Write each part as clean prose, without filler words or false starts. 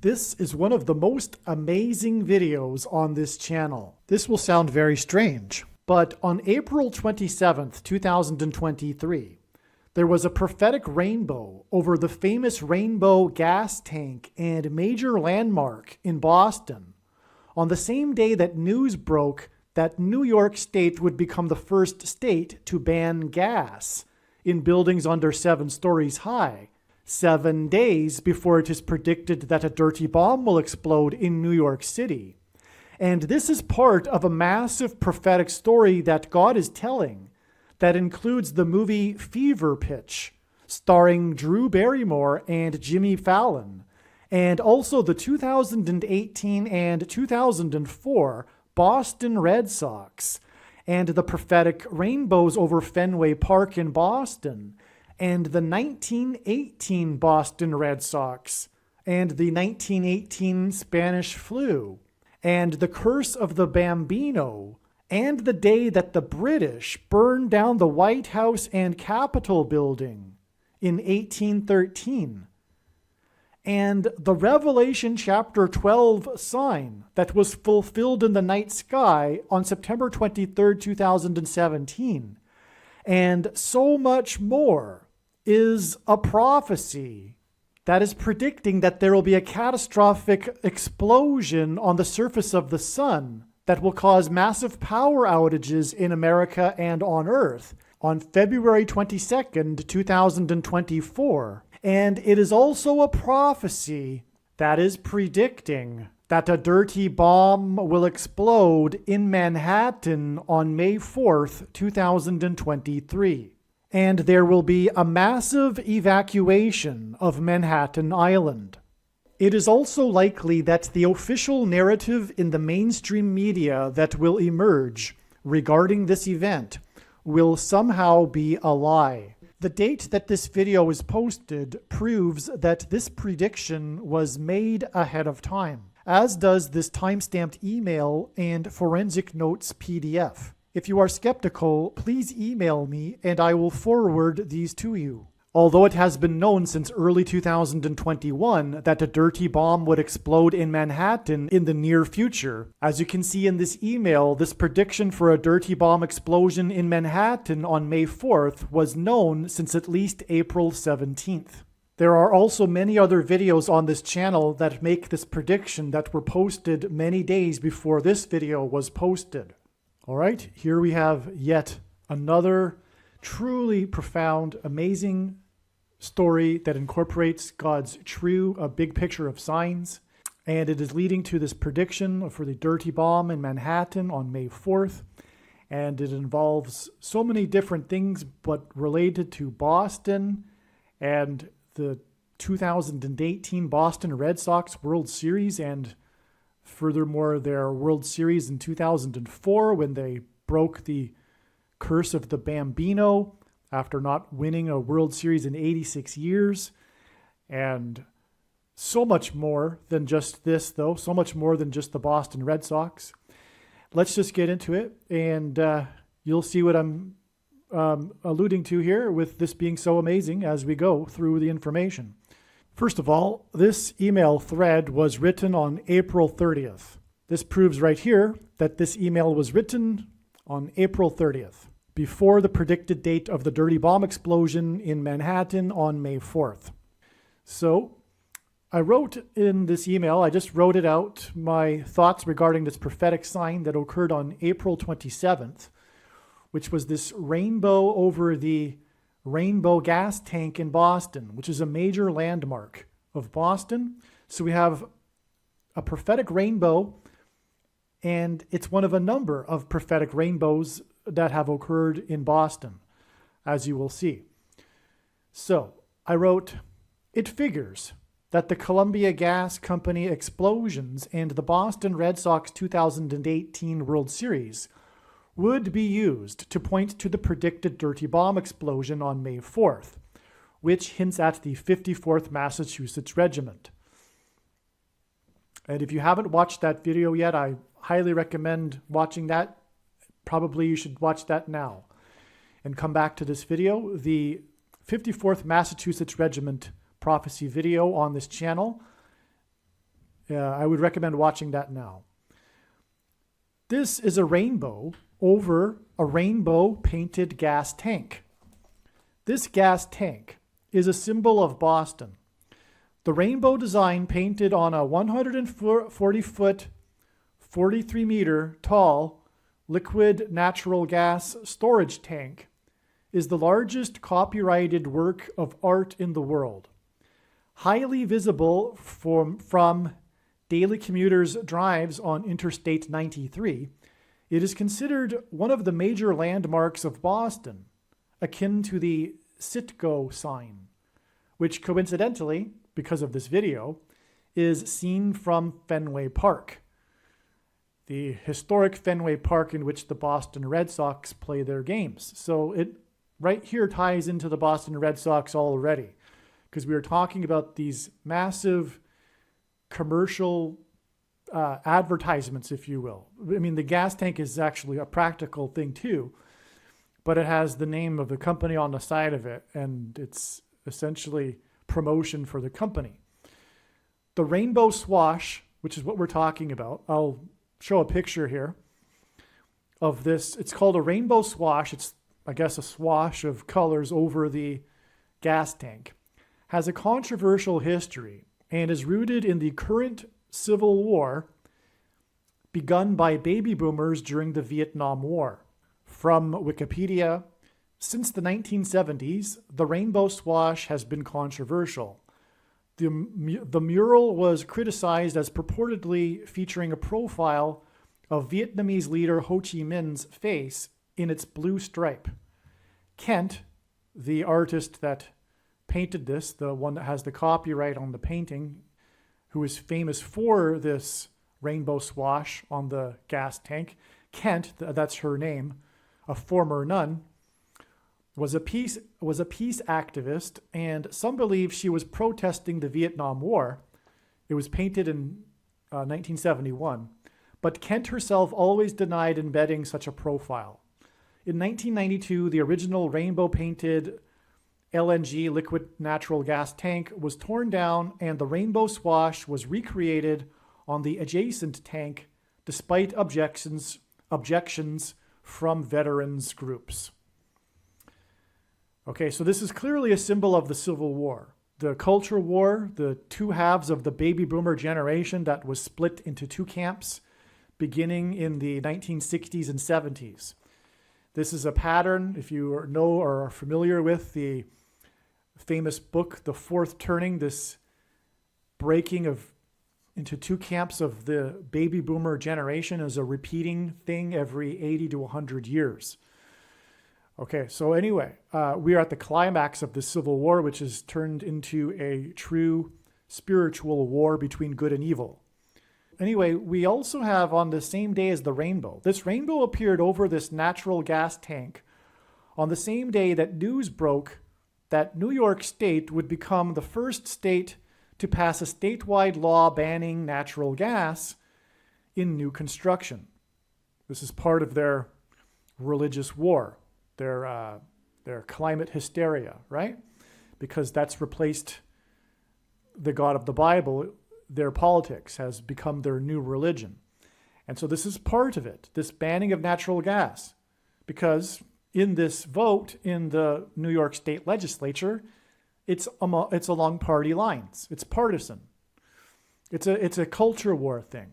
This is one of the most amazing videos on this channel. This will sound very strange, but on April 27th, 2023, there was a prophetic rainbow over the famous Rainbow gas tank and major landmark in Boston on the same day that news broke that New York State would become the first state to ban gas in buildings under 7 stories high, 7 days before it is predicted that a dirty bomb will explode in New York City. And this is part of a massive prophetic story that God is telling that includes the movie Fever Pitch, starring Drew Barrymore and Jimmy Fallon, and also the 2018 and 2004 Boston Red Sox, and the prophetic rainbows over Fenway Park in Boston, and the 1918 Boston Red Sox, and the 1918 Spanish flu, and the curse of the Bambino, and the day that the British burned down the White House and Capitol building in 1813, and the Revelation chapter 12 sign that was fulfilled in the night sky on September 23rd, 2017, and so much more is a prophecy that is predicting that there will be a catastrophic explosion on the surface of the sun that will cause massive power outages in America and on Earth on February 22nd, 2024. And it is also a prophecy that is predicting that a dirty bomb will explode in Manhattan on May 4th, 2023. And there will be a massive evacuation of Manhattan Island. It is also likely that the official narrative in the mainstream media that will emerge regarding this event will somehow be a lie. The date that this video is posted proves that this prediction was made ahead of time, as does this timestamped email and forensic notes PDF. If you are skeptical, please email me and I will forward these to you. Although it has been known since early 2021 that a dirty bomb would explode in Manhattan in the near future, as you can see in this email, this prediction for a dirty bomb explosion in Manhattan on May 4th was known since at least April 17th. There are also many other videos on this channel that make this prediction that were posted many days before this video was posted. All right, here we have yet another truly profound, amazing story that incorporates God's true, a big picture of signs. And it is leading to this prediction for the dirty bomb in Manhattan on May 4th. And it involves so many different things, but related to Boston and the 2018 Boston Red Sox World Series, and furthermore their World Series in 2004 when they broke the curse of the Bambino after not winning a World Series in 86 years. And so much more than just this, though. So much more than just the Boston Red Sox. Let's just get into it, and you'll see what I'm alluding to here with this being so amazing as we go through the information. First of all, this email thread was written on April 30th. This proves right here that this email was written on April 30th, before the predicted date of the dirty bomb explosion in Manhattan on May 4th. So I wrote in this email, I just wrote it out, my thoughts regarding this prophetic sign that occurred on April 27th, which was this rainbow over the Rainbow gas tank in Boston, which is a major landmark of Boston. So we have a prophetic rainbow, and it's one of a number of prophetic rainbows that have occurred in Boston, as you will see. So I wrote, it figures that the Columbia Gas Company explosions and the Boston Red Sox 2018 World Series would be used to point to the predicted dirty bomb explosion on May 4th, which hints at the 54th Massachusetts Regiment. And if you haven't watched that video yet, I highly recommend watching that. Probably you should watch that now and come back to this video. The 54th Massachusetts Regiment prophecy video on this channel I would recommend watching that now. This is a rainbow over a rainbow painted gas tank. This gas tank is a symbol of Boston. The rainbow design painted on a 140-foot, 43-meter tall liquid natural gas storage tank is the largest copyrighted work of art in the world. Highly visible from daily commuters' drives on Interstate 93, it is considered one of the major landmarks of Boston, akin to the Citgo sign, which coincidentally, because of this video, is seen from Fenway Park, the historic Fenway Park in which the Boston Red Sox play their games. So it right here ties into the Boston Red Sox already, because we were talking about these massive commercial advertisements, if you will. I mean, the gas tank is actually a practical thing too, but it has the name of the company on the side of it, and it's essentially promotion for the company. The rainbow swash, which is what we're talking about, I'll show a picture here of this. It's called a rainbow swash. It's, I guess, a swash of colors over the gas tank. Has a controversial history and is rooted in the current Civil War begun by baby boomers during the Vietnam War. From Wikipedia, since the 1970s, the rainbow swash has been controversial. The mural was criticized as purportedly featuring a profile of Vietnamese leader Ho Chi Minh's face in its blue stripe. Kent, the artist that painted this, the one that has the copyright on the painting, who is famous for this rainbow swash on the gas tank, Kent, that's her name, a former nun, was a peace activist, and some believe she was protesting the Vietnam War. It was painted in 1971, but Kent herself always denied embedding such a profile. In 1992, the original rainbow-painted LNG, liquid natural gas tank, was torn down, and the rainbow swash was recreated on the adjacent tank, despite objections from veterans groups. Okay, so this is clearly a symbol of the Civil War. The culture war, the two halves of the baby boomer generation that was split into two camps beginning in the 1960s and 70s. This is a pattern, if you know or are familiar with the famous book, The Fourth Turning, this breaking into two camps of the baby boomer generation is a repeating thing every 80 to 100 years. Okay, so anyway, we are at the climax of the Civil War, which has turned into a true spiritual war between good and evil. Anyway, we also have on the same day as the rainbow. This rainbow appeared over this natural gas tank on the same day that news broke that New York State would become the first state to pass a statewide law banning natural gas in new construction. This is part of their religious war, their climate hysteria, right? Because that's replaced the God of the Bible. Their politics has become their new religion. And so this is part of it, this banning of natural gas, because in this vote in the New York State legislature, it's along party lines. It's partisan. It's a culture war thing,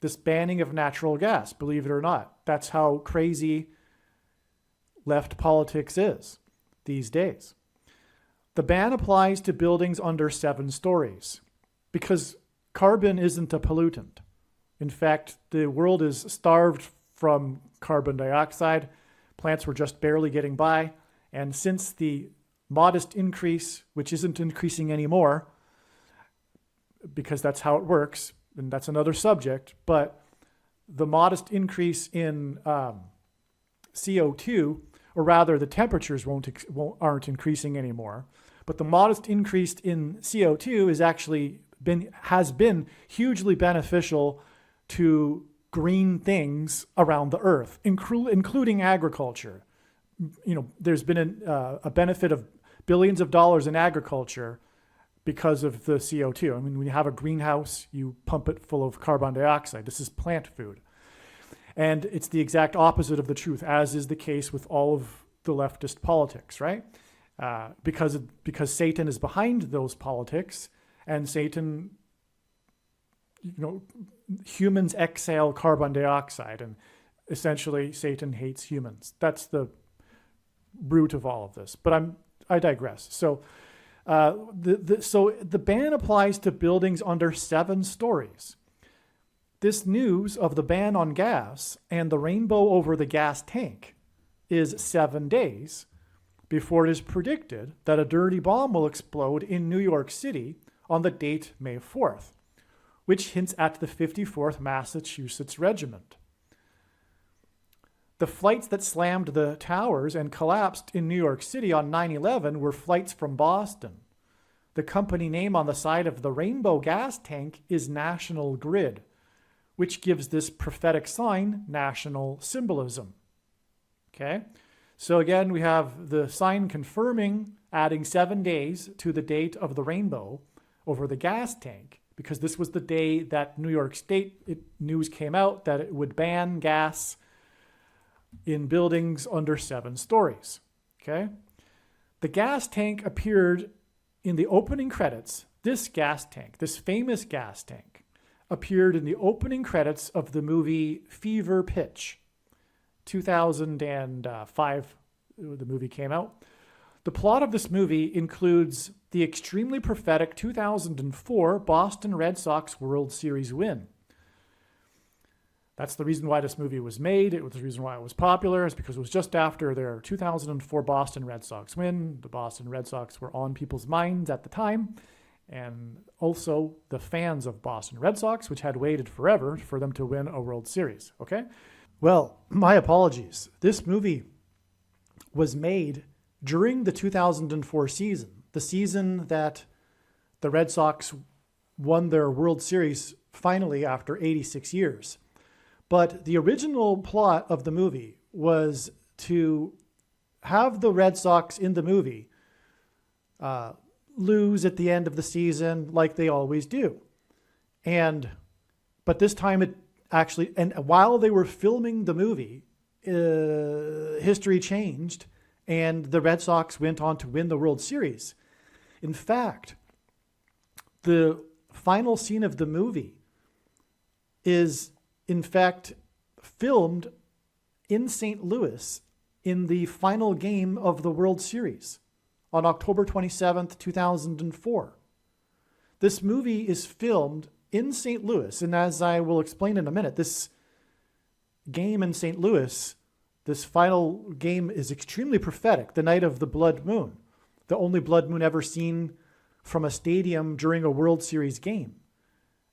this banning of natural gas, believe it or not. That's how crazy left politics is these days. The ban applies to buildings under 7 stories because carbon isn't a pollutant. In fact, the world is starved from carbon dioxide. Plants were just barely getting by. And since the modest increase, which isn't increasing anymore, because that's how it works, and that's another subject, but the modest increase in CO2, or rather the temperatures aren't increasing anymore, but the modest increase in CO2 has been hugely beneficial to green things around the earth, including agriculture. You know, there's been a benefit of billions of dollars in agriculture because of the CO2. I mean, when you have a greenhouse, you pump it full of carbon dioxide. This is plant food. And it's the exact opposite of the truth, as is the case with all of the leftist politics, right? Because Satan is behind those politics, and Satan, humans exhale carbon dioxide, and essentially Satan hates humans. That's the root of all of this. But I digress. So the ban applies to buildings under 7 stories. This news of the ban on gas and the rainbow over the gas tank is 7 days before it is predicted that a dirty bomb will explode in New York City on the date May 4th, which hints at the 54th Massachusetts Regiment. The flights that slammed the towers and collapsed in New York City on 9/11 were flights from Boston. The company name on the side of the rainbow gas tank is National Grid, which gives this prophetic sign national symbolism. Okay? So again, we have the sign confirming, adding 7 days to the date of the rainbow over the gas tank, because this was the day that New York State news came out that it would ban gas in buildings under 7 stories. Okay? The gas tank appeared in the opening credits. This gas tank, this famous gas tank, appeared in the opening credits of the movie Fever Pitch. 2005, the movie came out. The plot of this movie includes the extremely prophetic 2004 Boston Red Sox World Series win. That's the reason why this movie was made. It was the reason why it was popular, is because it was just after their 2004 Boston Red Sox win. The Boston Red Sox were on people's minds at the time, and also the fans of Boston Red Sox, which had waited forever for them to win a World Series. Okay? Well, my apologies. This movie was made during the 2004 season, the season that the Red Sox won their World Series finally after 86 years. But the original plot of the movie was to have the Red Sox in the movie lose at the end of the season like they always do. But this time it actually, and while they were filming the movie, history changed and the Red Sox went on to win the World Series. In fact, the final scene of the movie is in fact filmed in St. Louis in the final game of the World Series on October 27th, 2004. This movie is filmed in St. Louis, and as I will explain in a minute, this game in St. Louis, this final game, is extremely prophetic, the night of the blood moon, the only blood moon ever seen from a stadium during a World Series game.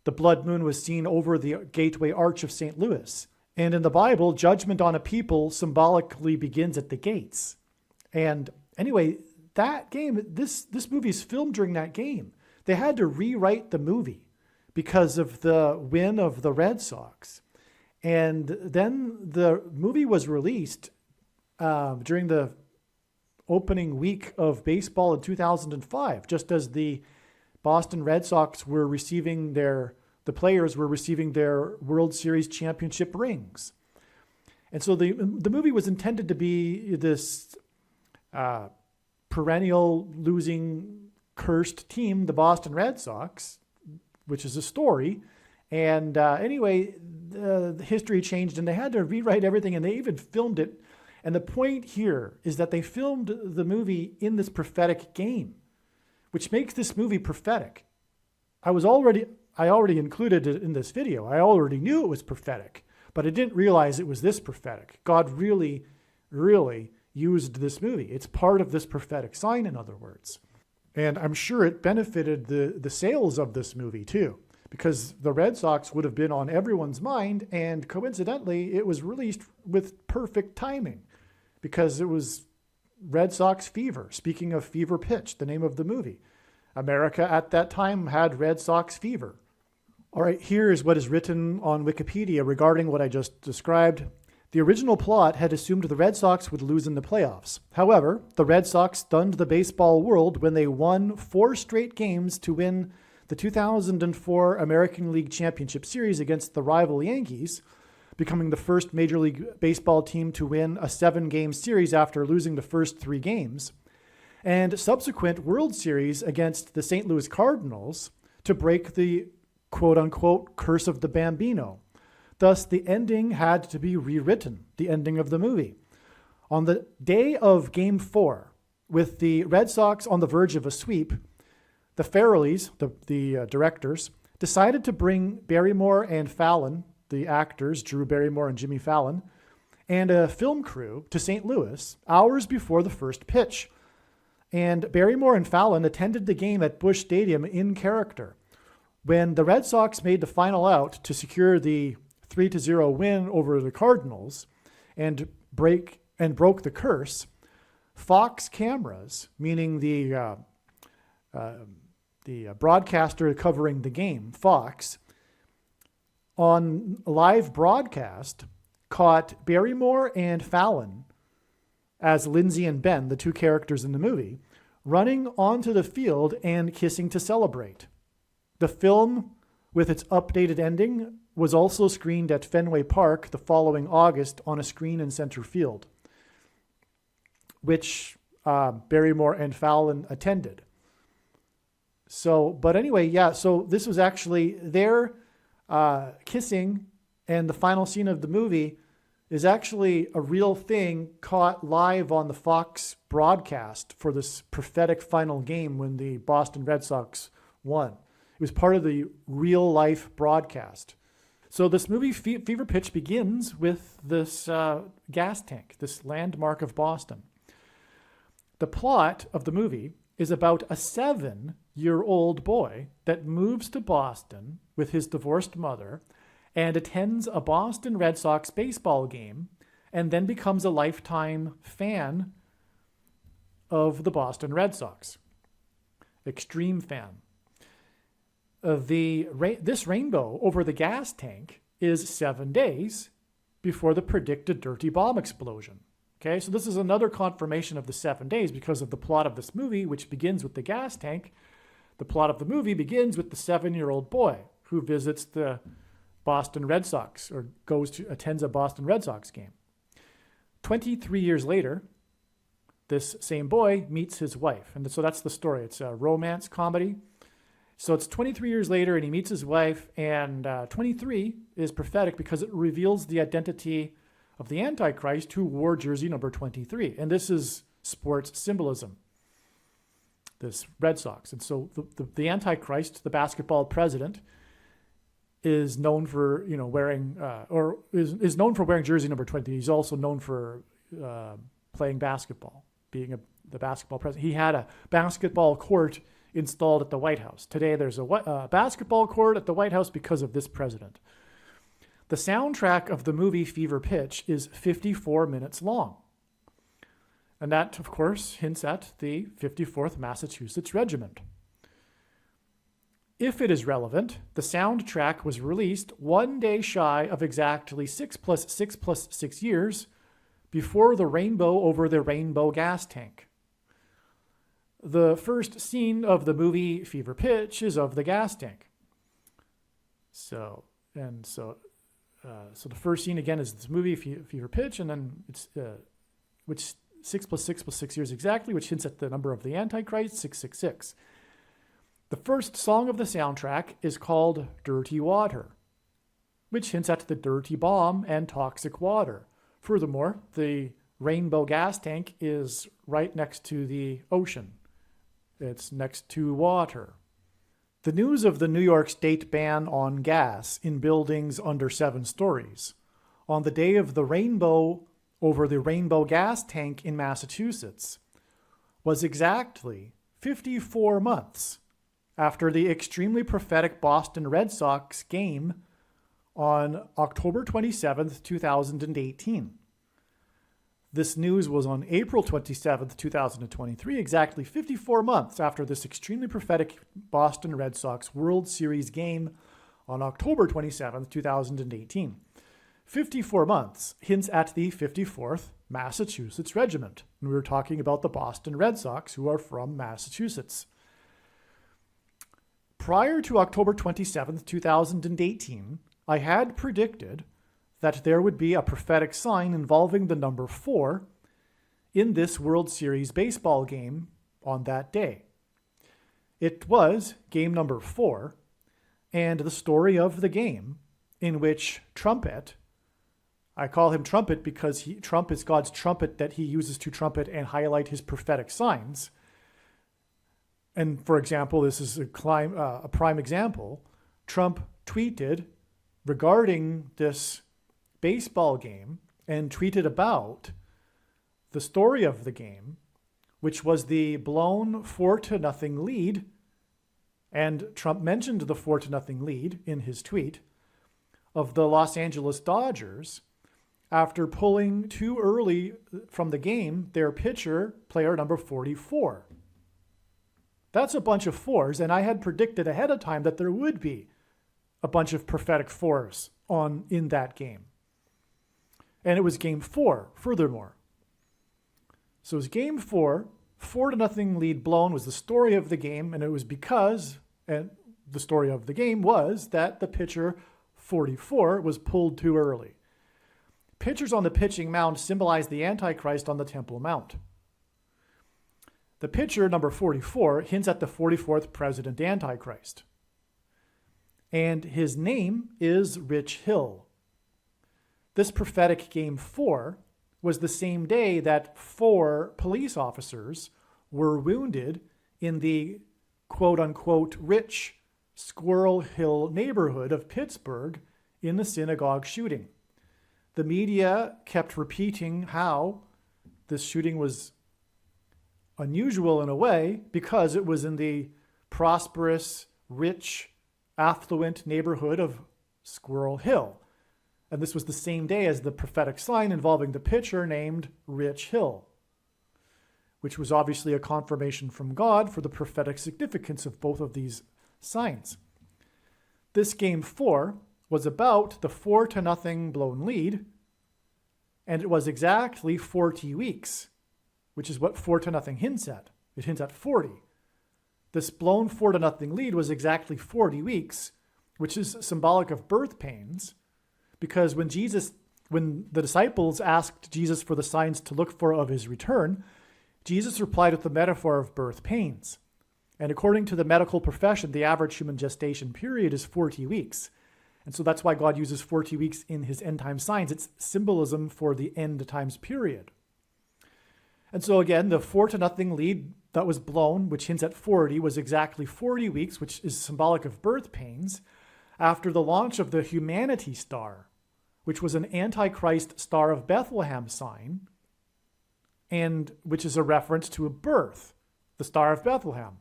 The blood moon was seen over the Gateway Arch of St. Louis. And in the Bible, judgment on a people symbolically begins at the gates. And anyway, that game, this movie is filmed during that game. They had to rewrite the movie because of the win of the Red Sox. And then the movie was released during the opening week of baseball in 2005, just as the Boston Red Sox were receiving the players were receiving their World Series championship rings. And so the movie was intended to be this perennial losing, cursed team, the Boston Red Sox, which is a story. And anyway, the history changed and they had to rewrite everything, and they even filmed it. And the point here is that they filmed the movie in this prophetic game, which makes this movie prophetic. I already included it in this video. I already knew it was prophetic, but I didn't realize it was this prophetic. God really, really used this movie. It's part of this prophetic sign, in other words. And I'm sure it benefited the sales of this movie too, because the Red Sox would have been on everyone's mind, and coincidentally, it was released with perfect timing because it was Red Sox Fever. Speaking of Fever Pitch, the name of the movie. America at that time had Red Sox fever. All right, here is what is written on Wikipedia regarding what I just described. The original plot had assumed the Red Sox would lose in the playoffs. However, the Red Sox stunned the baseball world when they won 4 straight games to win the 2004 American League Championship Series against the rival Yankees, becoming the first Major League Baseball team to win a 7-game series after losing the first 3 games, and subsequent World Series against the St. Louis Cardinals to break the quote-unquote curse of the Bambino. Thus, the ending had to be rewritten, the ending of the movie. On the day of Game 4, with the Red Sox on the verge of a sweep, the Farrellys, the directors, decided to bring Barrymore and Fallon, the actors, Drew Barrymore and Jimmy Fallon, and a film crew to St. Louis hours before the first pitch. And Barrymore and Fallon attended the game at Busch Stadium in character. When the Red Sox made the final out to secure the 3-0 win over the Cardinals and broke the curse, Fox cameras, meaning the broadcaster covering the game, Fox, on live broadcast, caught Barrymore and Fallon, as Lindsay and Ben, the 2 characters in the movie, running onto the field and kissing to celebrate. The film, with its updated ending, was also screened at Fenway Park the following August on a screen in center field, which Barrymore and Fallon attended. So this was actually their kissing, and the final scene of the movie is actually a real thing caught live on the Fox broadcast for this prophetic final game when the Boston Red Sox won. It was part of the real-life broadcast. So this movie, Fever Pitch, begins with this gas tank, this landmark of Boston. The plot of the movie is about a 7-year-old boy that moves to Boston with his divorced mother and attends a Boston Red Sox baseball game and then becomes a lifetime fan of the Boston Red Sox. Extreme fan. This rainbow over the gas tank is 7 days before the predicted dirty bomb explosion. Okay, so this is another confirmation of the 7 days because of the plot of this movie, which begins with the gas tank. The plot of the movie begins with the 7-year-old boy who visits the Boston Red Sox or attends a Boston Red Sox game. 23 years later, this same boy meets his wife. And so that's the story. It's a romance comedy. So it's 23 years later and he meets his wife, and 23 is prophetic because it reveals the identity of the Antichrist who wore jersey number 23. And this is sports symbolism, this Red Sox. And so the Antichrist, the basketball president, is known for wearing is known for wearing jersey number 20. He's also known for playing basketball, being the basketball president. He had a basketball court installed at the White House. Today there's a basketball court at the White House because of this president. The soundtrack of the movie Fever Pitch is 54 minutes long. And that, of course, hints at the 54th Massachusetts Regiment. If it is relevant, the soundtrack was released 1 day shy of exactly 6 + 6 + 6 years before the rainbow over the rainbow gas tank. The first scene of the movie Fever Pitch is of the gas tank. So the first scene again is this movie Fever Pitch, and then it's which 6 + 6 + 6 years exactly, which hints at the number of the Antichrist, 666. The first song of the soundtrack is called Dirty Water, which hints at the dirty bomb and toxic water. Furthermore, the rainbow gas tank is right next to the ocean. It's next to water. The news of the New York State ban on gas in buildings under 7 stories on the day of the rainbow over the rainbow gas tank in Massachusetts was exactly 54 months after the extremely prophetic Boston Red Sox game on October 27th, 2018. This news was on April 27th, 2023, exactly 54 months after this extremely prophetic Boston Red Sox World Series game on October 27th, 2018. 54 months hints at the 54th Massachusetts Regiment. And we were talking about the Boston Red Sox, who are from Massachusetts. Prior to October 27th, 2018, I had predicted that there would be a prophetic sign involving the number 4 in this World Series baseball game on that day. It was game number 4, and the story of the game in which Trumpet, I call him Trumpet because Trump is God's trumpet that he uses to trumpet and highlight his prophetic signs. And for example, this is a prime example. Trump tweeted regarding this baseball game and tweeted about the story of the game, which was the blown 4-0 lead. And Trump mentioned the 4-0 lead in his tweet of the Los Angeles Dodgers after pulling too early from the game their pitcher, player number 44. That's a bunch of 4s, and I had predicted ahead of time that there would be a bunch of prophetic 4s in that game. And it was game 4, furthermore. So it was game 4, 4-0 lead blown was the story of the game, and it was because, and the story of the game was that the pitcher 44 was pulled too early. Pitchers on the pitching mound symbolize the Antichrist on the Temple Mount. The pitcher, number 44, hints at the 44th President Antichrist. And his name is Rich Hill. This prophetic game 4 was the same day that 4 police officers were wounded in the quote-unquote rich Squirrel Hill neighborhood of Pittsburgh in the synagogue shooting. The media kept repeating how this shooting was unusual in a way because it was in the prosperous, rich, affluent neighborhood of Squirrel Hill. And this was the same day as the prophetic sign involving the pitcher named Rich Hill, which was obviously a confirmation from God for the prophetic significance of both of these signs. This game 4 was about the 4-0 blown lead, and it was exactly 40 weeks, which is what 4-0 hints at. It hints at 40. This blown 4-0 lead was exactly 40 weeks, which is symbolic of birth pains, because when the disciples asked Jesus for the signs to look for of his return, Jesus replied with the metaphor of birth pains. And according to the medical profession, the average human gestation period is 40 weeks. And so that's why God uses 40 weeks in his end time signs. It's symbolism for the end times period. And so again, the 4-0 lead that was blown, which hints at 40, was exactly 40 weeks, which is symbolic of birth pains, after the launch of the Humanity Star, which was an Antichrist Star of Bethlehem sign, and which is a reference to a birth, the Star of Bethlehem.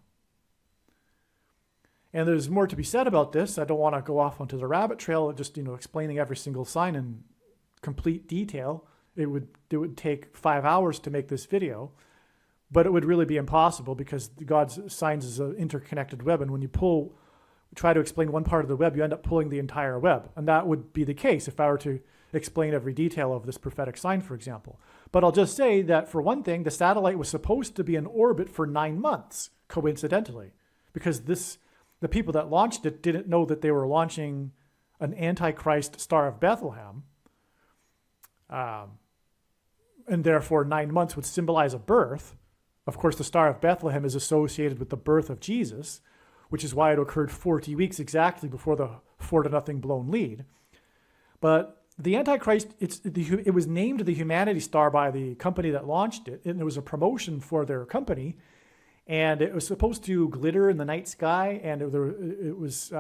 And there's more to be said about this. I don't want to go off onto the rabbit trail of just, explaining every single sign in complete detail. It would take 5 hours to make this video, but it would really be impossible because God's signs is an interconnected web. And when you try to explain one part of the web, you end up pulling the entire web. And that would be the case if I were to explain every detail of this prophetic sign, for example. But I'll just say that for one thing, the satellite was supposed to be in orbit for 9 months, coincidentally, because the people that launched it didn't know that they were launching an Antichrist Star of Bethlehem. And therefore 9 months would symbolize a birth. Of course, the Star of Bethlehem is associated with the birth of Jesus, which is why it occurred 40 weeks exactly before the 4-0 blown lead. But the Antichrist, it was named the Humanity Star by the company that launched it, and it was a promotion for their company. And it was supposed to glitter in the night sky, and it was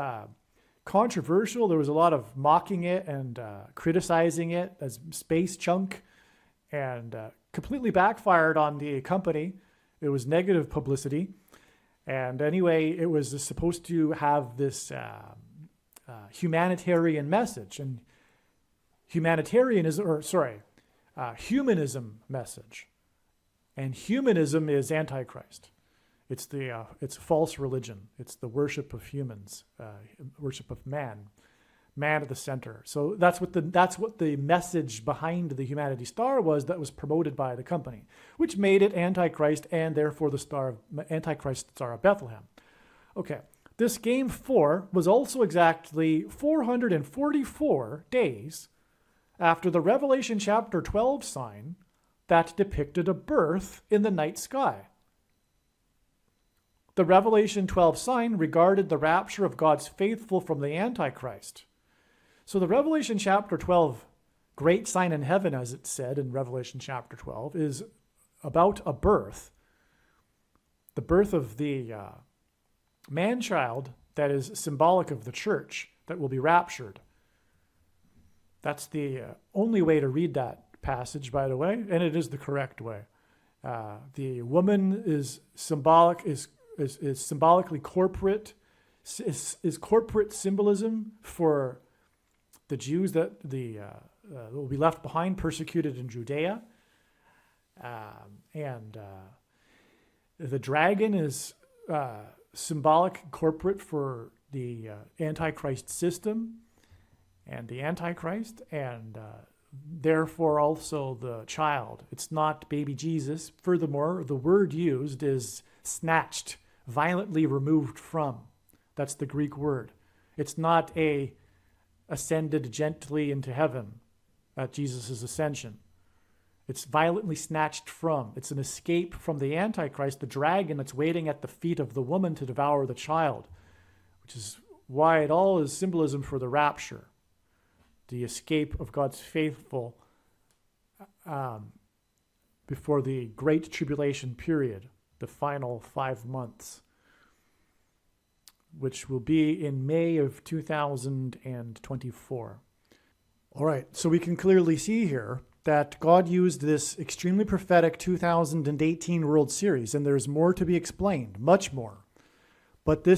controversial. There was a lot of mocking it and criticizing it as space junk, and completely backfired on the company. It was negative publicity. And anyway, it was supposed to have this humanitarian message, and humanism message. And humanism is Antichrist. It's false religion. It's the worship of humans, worship of man. man at the center. So that's what the message behind the humanity star was that was promoted by the company, which made it Antichrist and therefore the Antichrist Star of Bethlehem. Okay, this game 4 was also exactly 444 days after the Revelation chapter 12 sign that depicted a birth in the night sky. The Revelation 12 sign regarded the rapture of God's faithful from the Antichrist. So the Revelation chapter 12, great sign in heaven, as it said in Revelation chapter 12, is about a birth. The birth of the man-child that is symbolic of the church that will be raptured. That's the only way to read that passage, by the way, and it is the correct way. The woman is symbolic, is symbolically corporate, is corporate symbolism for the Jews that will be left behind, persecuted in Judea. And the dragon is symbolic corporate for the Antichrist system and the Antichrist, and therefore also the child. It's not baby Jesus. Furthermore, the word used is snatched, violently removed from. That's the Greek word. It's not a ascended gently into heaven at Jesus' ascension. It's violently snatched from. It's an escape from the Antichrist, the dragon that's waiting at the feet of the woman to devour the child, which is why it all is symbolism for the rapture, the escape of God's faithful before the Great Tribulation period, the final 5 months, which will be in May of 2024. All right, so we can clearly see here that God used this extremely prophetic 2018 World Series, and there's more to be explained, much more. But the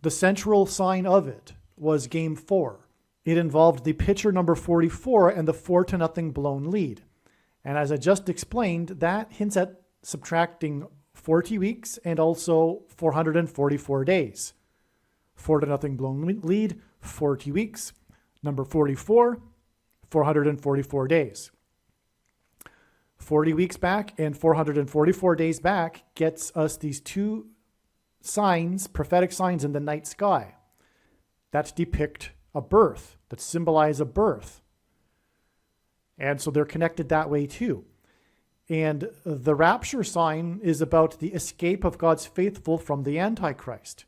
central sign of it was Game 4. It involved the pitcher number 44 and the 4-0 blown lead. And as I just explained, that hints at subtracting 40 weeks and also 444 days. 4-0 blown lead, 40 weeks. Number 44, 444 days. 40 weeks back and 444 days back gets us these two signs, prophetic signs in the night sky that depict a birth, that symbolize a birth. And so they're connected that way too. And the rapture sign is about the escape of God's faithful from the Antichrist.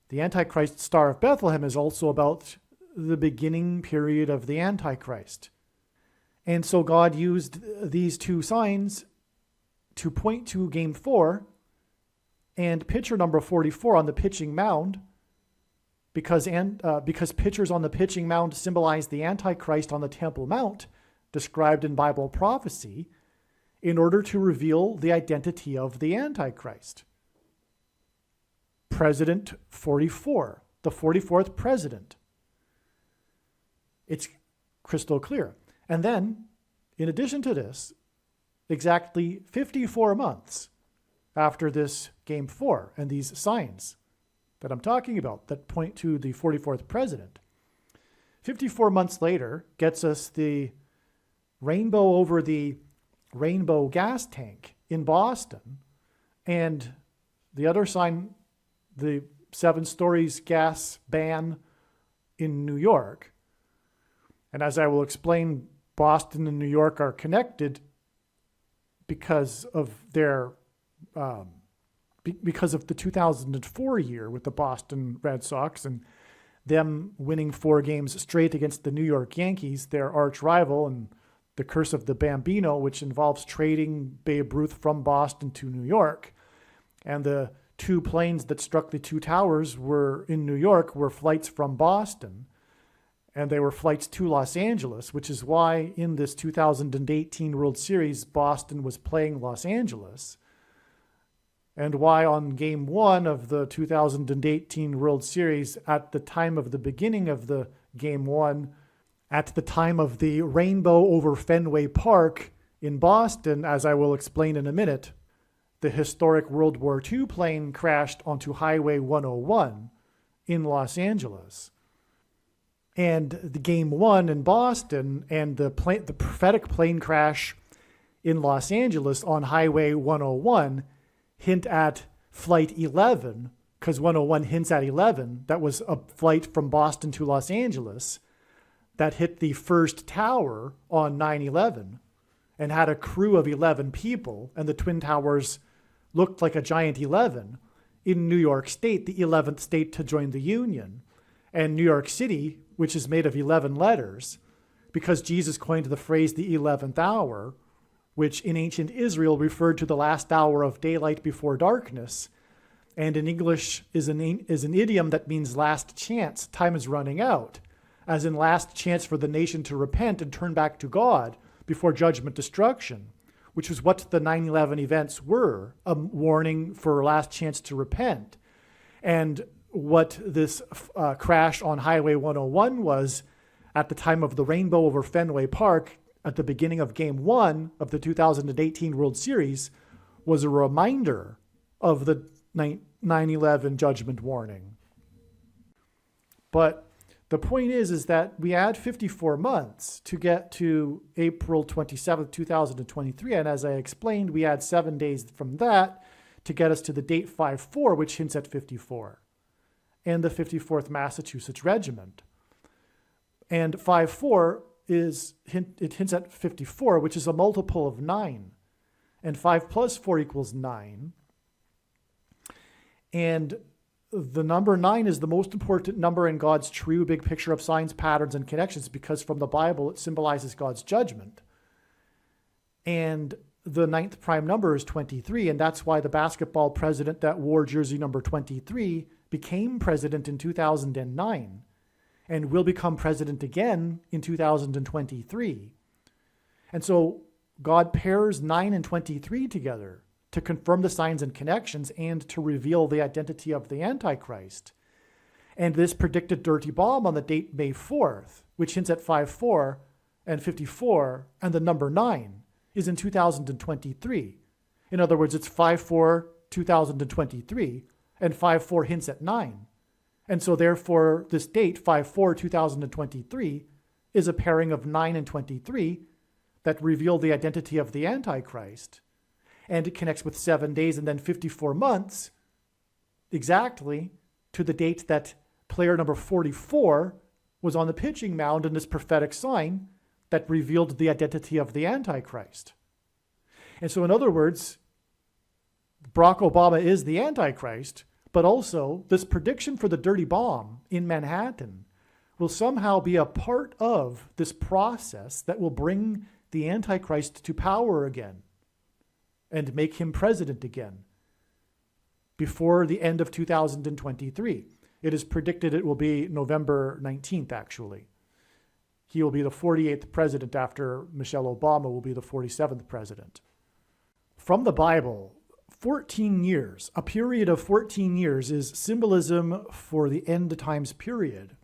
The Antichrist Star of Bethlehem is also about the beginning period of the Antichrist. And so God used these two signs to point to Game 4 and pitcher number 44 on the pitching mound, because pitchers on the pitching mound symbolize the Antichrist on the Temple Mount, described in Bible prophecy, in order to reveal the identity of the Antichrist. President 44, the 44th president. It's crystal clear. And then, in addition to this, exactly 54 months after this Game 4 and these signs that I'm talking about that point to the 44th president, 54 months later gets us the rainbow over the rainbow gas tank in Boston, and the other sign, the 7 stories gas ban in New York. And as I will explain, Boston and New York are connected because of their because of the 2004 year with the Boston Red Sox and them winning 4 games straight against the New York Yankees, their arch rival, and the curse of the Bambino, which involves trading Babe Ruth from Boston to New York. And the 2 planes that struck the 2 towers were in New York were flights from Boston, and they were flights to Los Angeles, which is why in this 2018 World Series, Boston was playing Los Angeles, and why on Game 1 of the 2018 World Series, at the time of the beginning of the Game 1, at the time of the rainbow over Fenway Park in Boston, as I will explain in a minute, the historic World War II plane crashed onto Highway 101 in Los Angeles. And the Game 1 in Boston and the prophetic plane crash in Los Angeles on Highway 101 hint at Flight 11, because 101 hints at 11. That was a flight from Boston to Los Angeles that hit the first tower on 9/11 and had a crew of 11 people, and the Twin Towers looked like a giant 11 in New York State, the 11th state to join the Union. And New York City, which is made of 11 letters, because Jesus coined the phrase the 11th hour, which in ancient Israel referred to the last hour of daylight before darkness, and in English is an idiom that means last chance, time is running out, as in last chance for the nation to repent and turn back to God before judgment destruction, which was what the 9/11 events were, a warning for last chance to repent. And what this crash on Highway 101 was at the time of the rainbow over Fenway Park at the beginning of Game 1 of the 2018 World Series was a reminder of the 9/11 judgment warning. But the point is that we add 54 months to get to April 27th, 2023. And as I explained, we add 7 days from that to get us to the date 5/4, which hints at 54, and the 54th Massachusetts Regiment. And 5/4 hints at 54, which is a multiple of 9. And 5 plus 4 equals 9. And the number 9 is the most important number in God's true big picture of signs, patterns, and connections, because from the Bible it symbolizes God's judgment. And the 9th prime number is 23, and that's why the basketball president that wore jersey number 23 became president in 2009 and will become president again in 2023. And so God pairs 9 and 23 together to confirm the signs and connections and to reveal the identity of the Antichrist. And this predicted dirty bomb on the date May 4th, which hints at 5/4 and 54 and the number 9, is in 2023. In other words, it's 5/4, 2023, and 5/4 hints at 9. And so therefore, this date, 5/4, 2023, is a pairing of 9 and 23 that reveal the identity of the Antichrist. And it connects with 7 days and then 54 months exactly to the date that player number 44 was on the pitching mound in this prophetic sign that revealed the identity of the Antichrist. And so in other words, Barack Obama is the Antichrist, but also this prediction for the dirty bomb in Manhattan will somehow be a part of this process that will bring the Antichrist to power again and make him president again before the end of 2023. It is predicted it will be November 19th, actually. He will be the 48th president after Michelle Obama will be the 47th president. From the Bible, 14 years, a period of 14 years is symbolism for the end times period,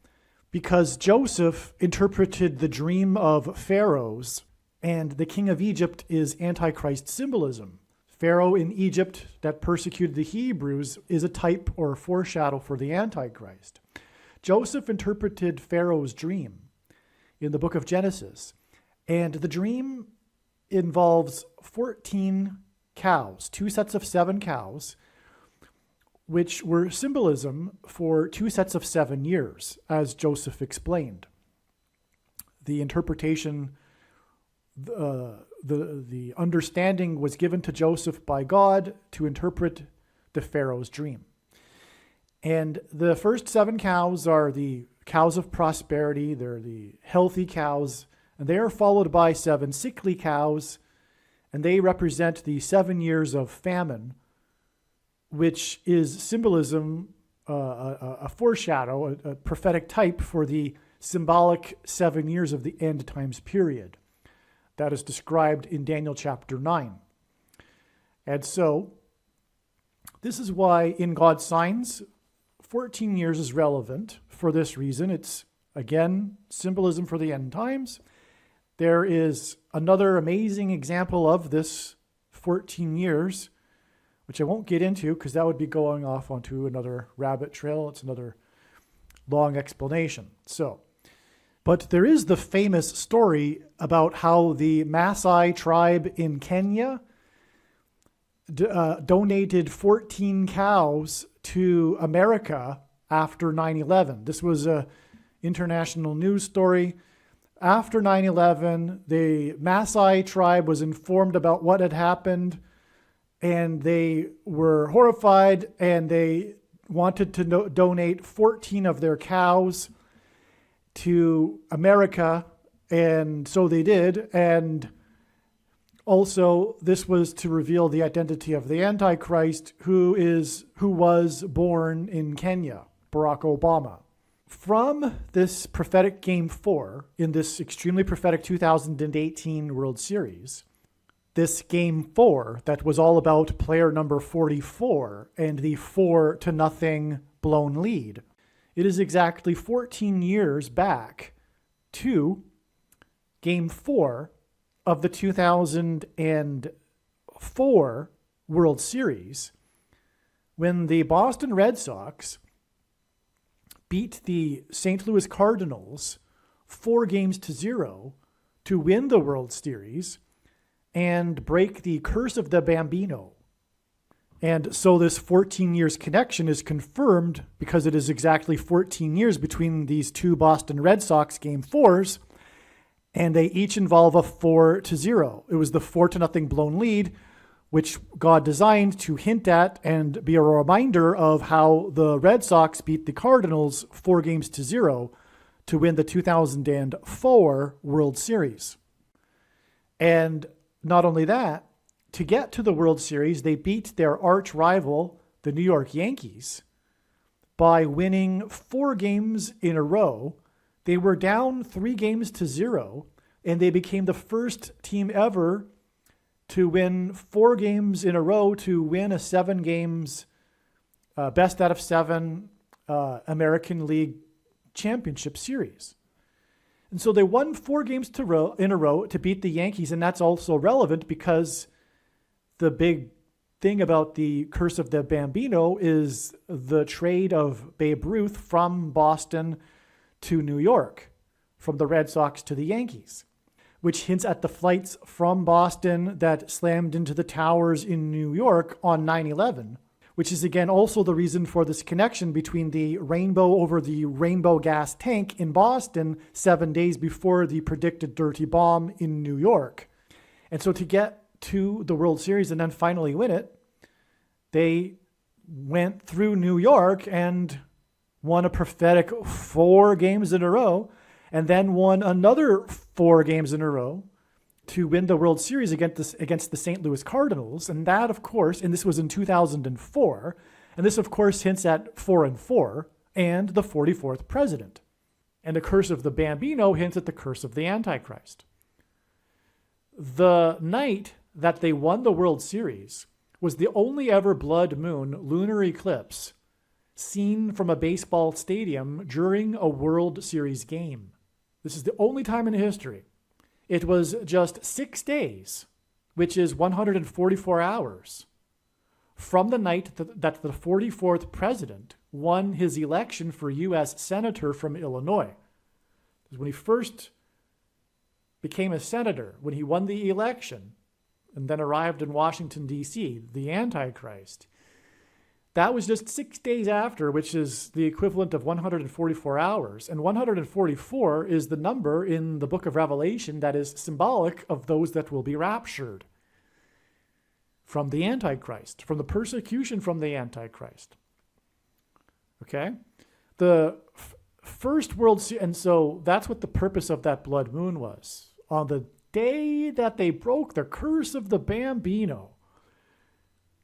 because Joseph interpreted the dream of pharaohs, and the king of Egypt is Antichrist symbolism. Pharaoh in Egypt that persecuted the Hebrews is a type or a foreshadow for the Antichrist. Joseph interpreted Pharaoh's dream in the book of Genesis, and the dream involves 14 cows, 2 sets of 7 cows, which were symbolism for 2 sets of 7 years, as Joseph explained. The interpretation, the understanding was given to Joseph by God to interpret the Pharaoh's dream. And the first 7 cows are the cows of prosperity. They're the healthy cows, and they are followed by 7 sickly cows, and they represent the 7 years of famine, which is symbolism, a foreshadow, a prophetic type for the symbolic 7 years of the end times period that is described in Daniel chapter 9. And so this is why in God's signs, 14 years is relevant for this reason. It's, again, symbolism for the end times. There is another amazing example of this 14 years, which I won't get into because that would be going off onto another rabbit trail. It's another long explanation. So But there is the famous story about how the Maasai tribe in Kenya donated 14 cows to America after 9/11. This was a international news story. After 9/11, the Maasai tribe was informed about what had happened, and they were horrified, and they wanted to donate 14 of their cows to America, and so they did. And also, this was to reveal the identity of the Antichrist, who was born in Kenya, Barack Obama. From this prophetic Game 4 in this extremely prophetic 2018 World Series, this Game 4 that was all about player number 44 and the 4-0 blown lead, it is exactly 14 years back to Game 4 of the 2004 World Series, when the Boston Red Sox beat the St. Louis Cardinals 4-0 to win the World Series and break the curse of the Bambino. And so this 14 years connection is confirmed because it is exactly 14 years between these two Boston Red Sox Game 4s, and they each involve a 4-0. It was the 4-0 blown lead, which God designed to hint at and be a reminder of how the Red Sox beat the Cardinals 4-0 to win the 2004 World Series. And not only that, to get to the World Series, they beat their arch rival, the New York Yankees, by winning 4 games in a row. They were down 3-0, and they became the first team ever to win 4 games in a row to win a 7 games best out of 7 American League Championship Series. And so they won 4 games in a row to beat the Yankees, and that's also relevant because the big thing about the curse of the Bambino is the trade of Babe Ruth from Boston to New York, from the Red Sox to the Yankees, which hints at the flights from Boston that slammed into the towers in New York on 9/11, which is again also the reason for this connection between the rainbow over the rainbow gas tank in Boston 7 days before the predicted dirty bomb in New York. And so to get to the World Series and then finally win it, they went through New York and won a prophetic 4 games in a row, and then won another 4 games in a row to win the World Series against the St. Louis Cardinals. And that, of course, and this was in 2004, and this, of course, hints at 4-4 and the 44th president. And the curse of the Bambino hints at the curse of the Antichrist. The night that they won the World Series was the only ever blood moon lunar eclipse seen from a baseball stadium during a World Series game. This is the only time in history. It was just 6 days, which is 144 hours, from the night that the 44th president won his election for U.S. Senator from Illinois. Because when he first became a senator, when he won the election and then arrived in Washington, D.C., the Antichrist, that was just 6 days after, which is the equivalent of 144 hours. And 144 is the number in the book of Revelation that is symbolic of those that will be raptured from the Antichrist, from the persecution from the Antichrist. Okay? The first World Series, and so that's what the purpose of that blood moon was. On the day that they broke the curse of the Bambino.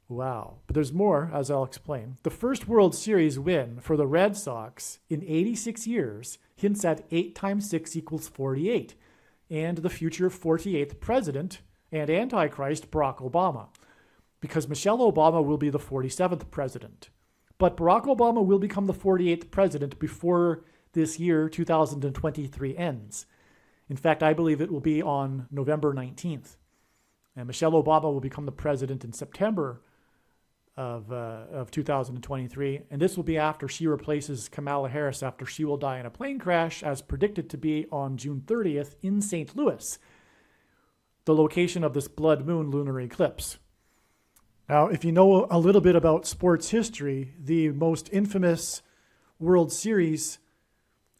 Wow. But there's more, as I'll explain. The first World Series win for the Red Sox in 86 years hints at 8 times 6 equals 48, and the future 48th president and Antichrist, Barack Obama, because Michelle Obama will be the 47th president. But Barack Obama will become the 48th president before this year, 2023, ends. In fact, I believe it will be on November 19th. And Michelle Obama will become the president in September of 2023. And this will be after she replaces Kamala Harris after she will die in a plane crash, as predicted to be on June 30th in St. Louis, the location of this blood moon lunar eclipse. Now, if you know a little bit about sports history, the most infamous World Series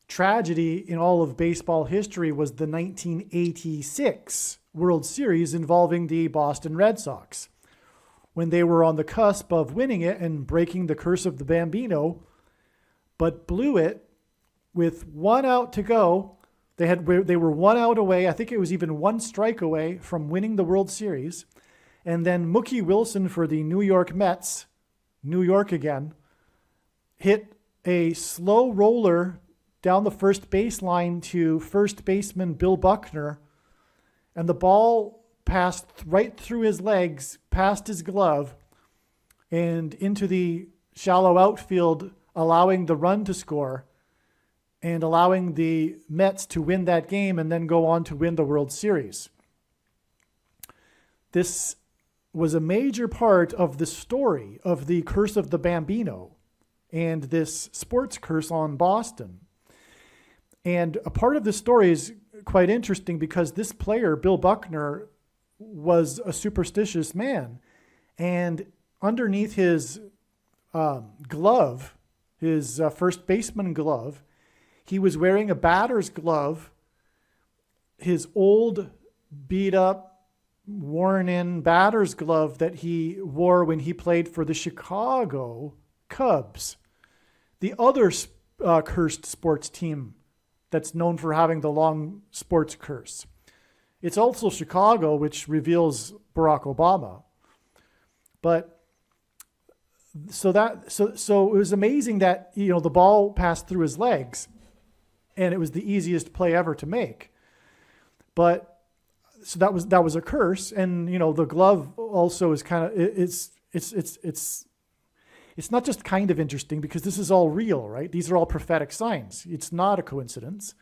tragedy in all of baseball history was the 1986 World Series involving the Boston Red Sox. When they were on the cusp of winning it and breaking the curse of the Bambino, but blew it with 1 out to go. They were 1 out away. I think it was even 1 strike away from winning the World Series. And then Mookie Wilson for the New York Mets, New York again, hit a slow roller down the first baseline to first baseman Bill Buckner, and the ball passed right through his legs, past his glove, and into the shallow outfield, allowing the run to score and allowing the Mets to win that game and then go on to win the World Series. This was a major part of the story of the curse of the Bambino and this sports curse on Boston. And a part of the story is quite interesting because this player, Bill Buckner, was a superstitious man. And underneath his glove, his first baseman glove, he was wearing a batter's glove, his old, beat up, worn in batter's glove that he wore when he played for the Chicago Cubs, the other cursed sports team that's known for having the long sports curse. It's also Chicago, which reveals Barack Obama. But so it was amazing that, the ball passed through his legs and it was the easiest play ever to make. But so that was a curse. And, the glove also is kind of, it's not just kind of interesting because this is all real, right? These are all prophetic signs. It's not a coincidence.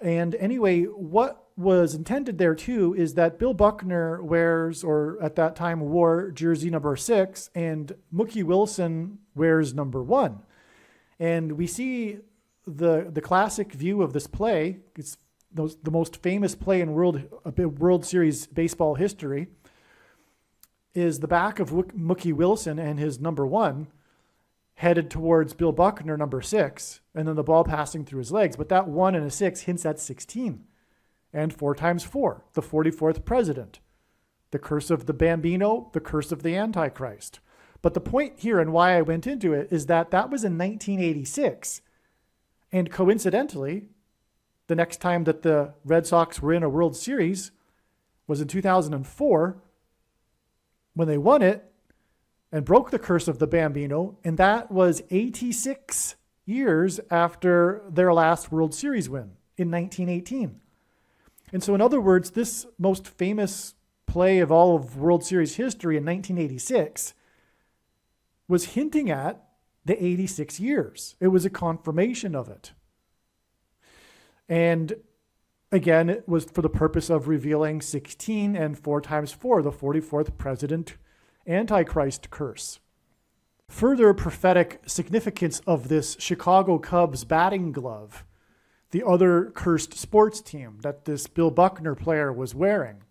And anyway, what was intended there too is that Bill Buckner wears, or at that time wore, jersey number 6, and Mookie Wilson wears number 1. And we see the classic view of this play. It's the most famous play in World Series baseball history. Is the back of Mookie Wilson and his number 1 headed towards Bill Buckner, number 6, and then the ball passing through his legs. But that 1 and a 6 hints at 16. And 4 times 4, the 44th president. The curse of the Bambino, the curse of the Antichrist. But the point here and why I went into it is that was in 1986. And coincidentally, the next time that the Red Sox were in a World Series was in 2004, when they won it and broke the curse of the Bambino, and that was 86 years after their last World Series win in 1918. And so in other words, this most famous play of all of World Series history in 1986 was hinting at the 86 years. It was a confirmation of it. And again, it was for the purpose of revealing 16 and 4 times 4, the 44th president Antichrist curse. Further prophetic significance of this Chicago Cubs batting glove, the other cursed sports team that this Bill Buckner player was wearing,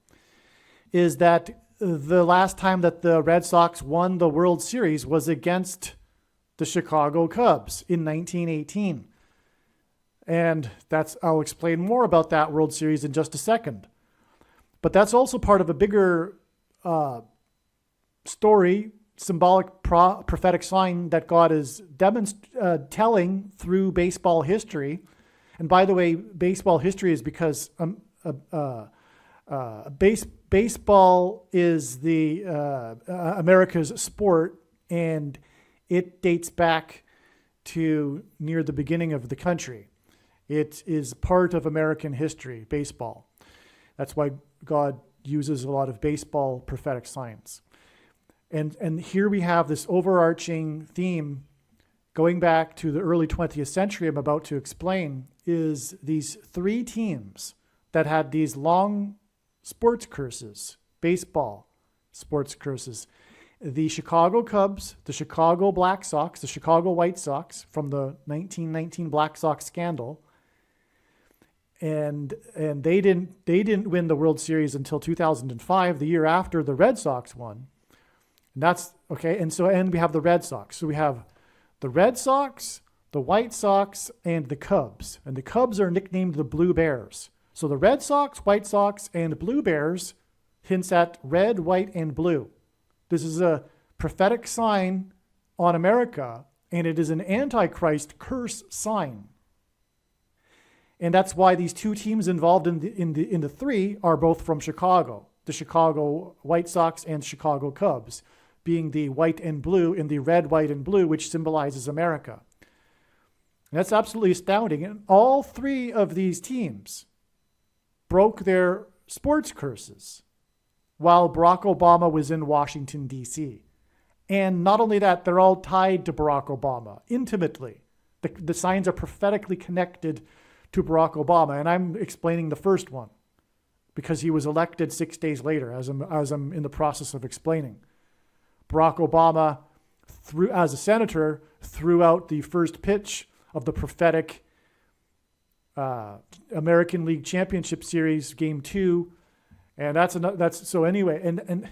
is that the last time that the Red Sox won the World Series was against the Chicago Cubs in 1918. And I'll explain more about that World Series in just a second. But that's also part of a bigger story, symbolic prophetic sign that God is telling through baseball history. And by the way, baseball history is because baseball is the America's sport, and it dates back to near the beginning of the country. It is part of American history, baseball. That's why God uses a lot of baseball prophetic signs. And here we have this overarching theme going back to the early 20th century I'm about to explain, is these 3 teams that had these long sports curses, baseball sports curses. the Chicago Cubs, the Chicago Black Sox, the Chicago White Sox from the 1919 Black Sox scandal. And they didn't win the World Series until 2005, the year after the Red Sox won. And that's okay. And we have the Red Sox. So we have the Red Sox, the White Sox, and the Cubs. And the Cubs are nicknamed the Blue Bears. So the Red Sox, White Sox, and Blue Bears hints at red, white, and blue. This is a prophetic sign on America, and it is an Antichrist curse sign. And that's why these two teams involved in the three are both from Chicago, the Chicago White Sox and Chicago Cubs, being the white and blue in the red, white, and blue, which symbolizes America. And that's absolutely astounding. And all three of these teams broke their sports curses while Barack Obama was in Washington, D.C. And not only that, they're all tied to Barack Obama intimately. The signs are prophetically connected to Barack Obama. And I'm explaining the first one because he was elected 6 days later, as I'm in the process of explaining. Barack Obama, as a senator, threw out the first pitch of the prophetic American League Championship Series, Game 2. And that's so anyway, and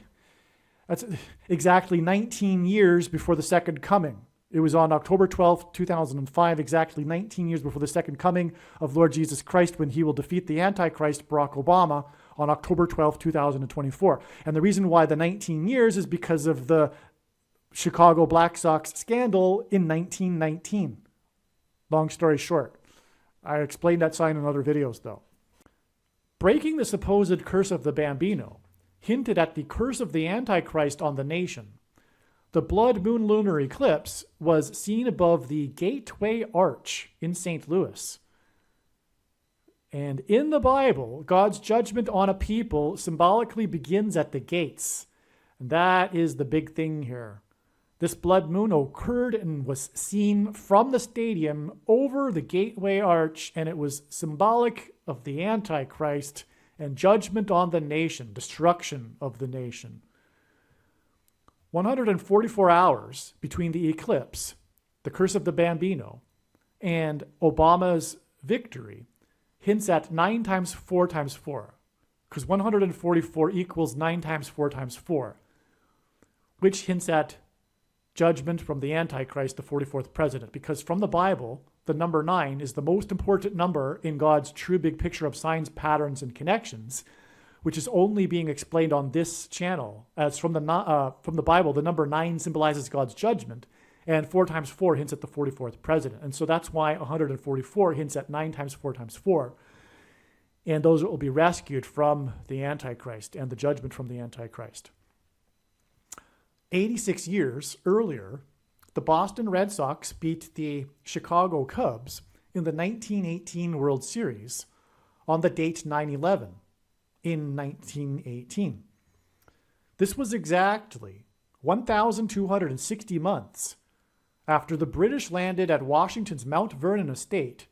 that's exactly 19 years before the second coming. It was on October 12th, 2005, exactly 19 years before the second coming of Lord Jesus Christ, when he will defeat the Antichrist, Barack Obama, on October 12th, 2024. And the reason why the 19 years is because of the Chicago Black Sox scandal in 1919. Long story short. I explained that sign in other videos, though. Breaking the supposed curse of the Bambino hinted at the curse of the Antichrist on the nation. The blood moon lunar eclipse was seen above the Gateway Arch in St. Louis. And in the Bible, God's judgment on a people symbolically begins at the gates. And that is the big thing here. This blood moon occurred and was seen from the stadium over the Gateway Arch, and it was symbolic of the Antichrist and judgment on the nation, destruction of the nation. 144 hours between the eclipse, the curse of the Bambino, and Obama's victory hints at 9 times 4 times 4, because 144 equals 9 times 4 times 4, which hints at judgment from the Antichrist, the 44th president, because from the Bible, the number 9 is the most important number in God's true big picture of signs, patterns, and connections, which is only being explained on this channel. As from the Bible, the number 9 symbolizes God's judgment, and 4 times 4 hints at the 44th president. And so that's why 144 hints at 9 times 4 times 4. And those will be rescued from the Antichrist and the judgment from the Antichrist. 86 years earlier, the Boston Red Sox beat the Chicago Cubs in the 1918 World Series on the date 9/11 in 1918. This was exactly 1,260 months after the British landed at Washington's Mount Vernon estate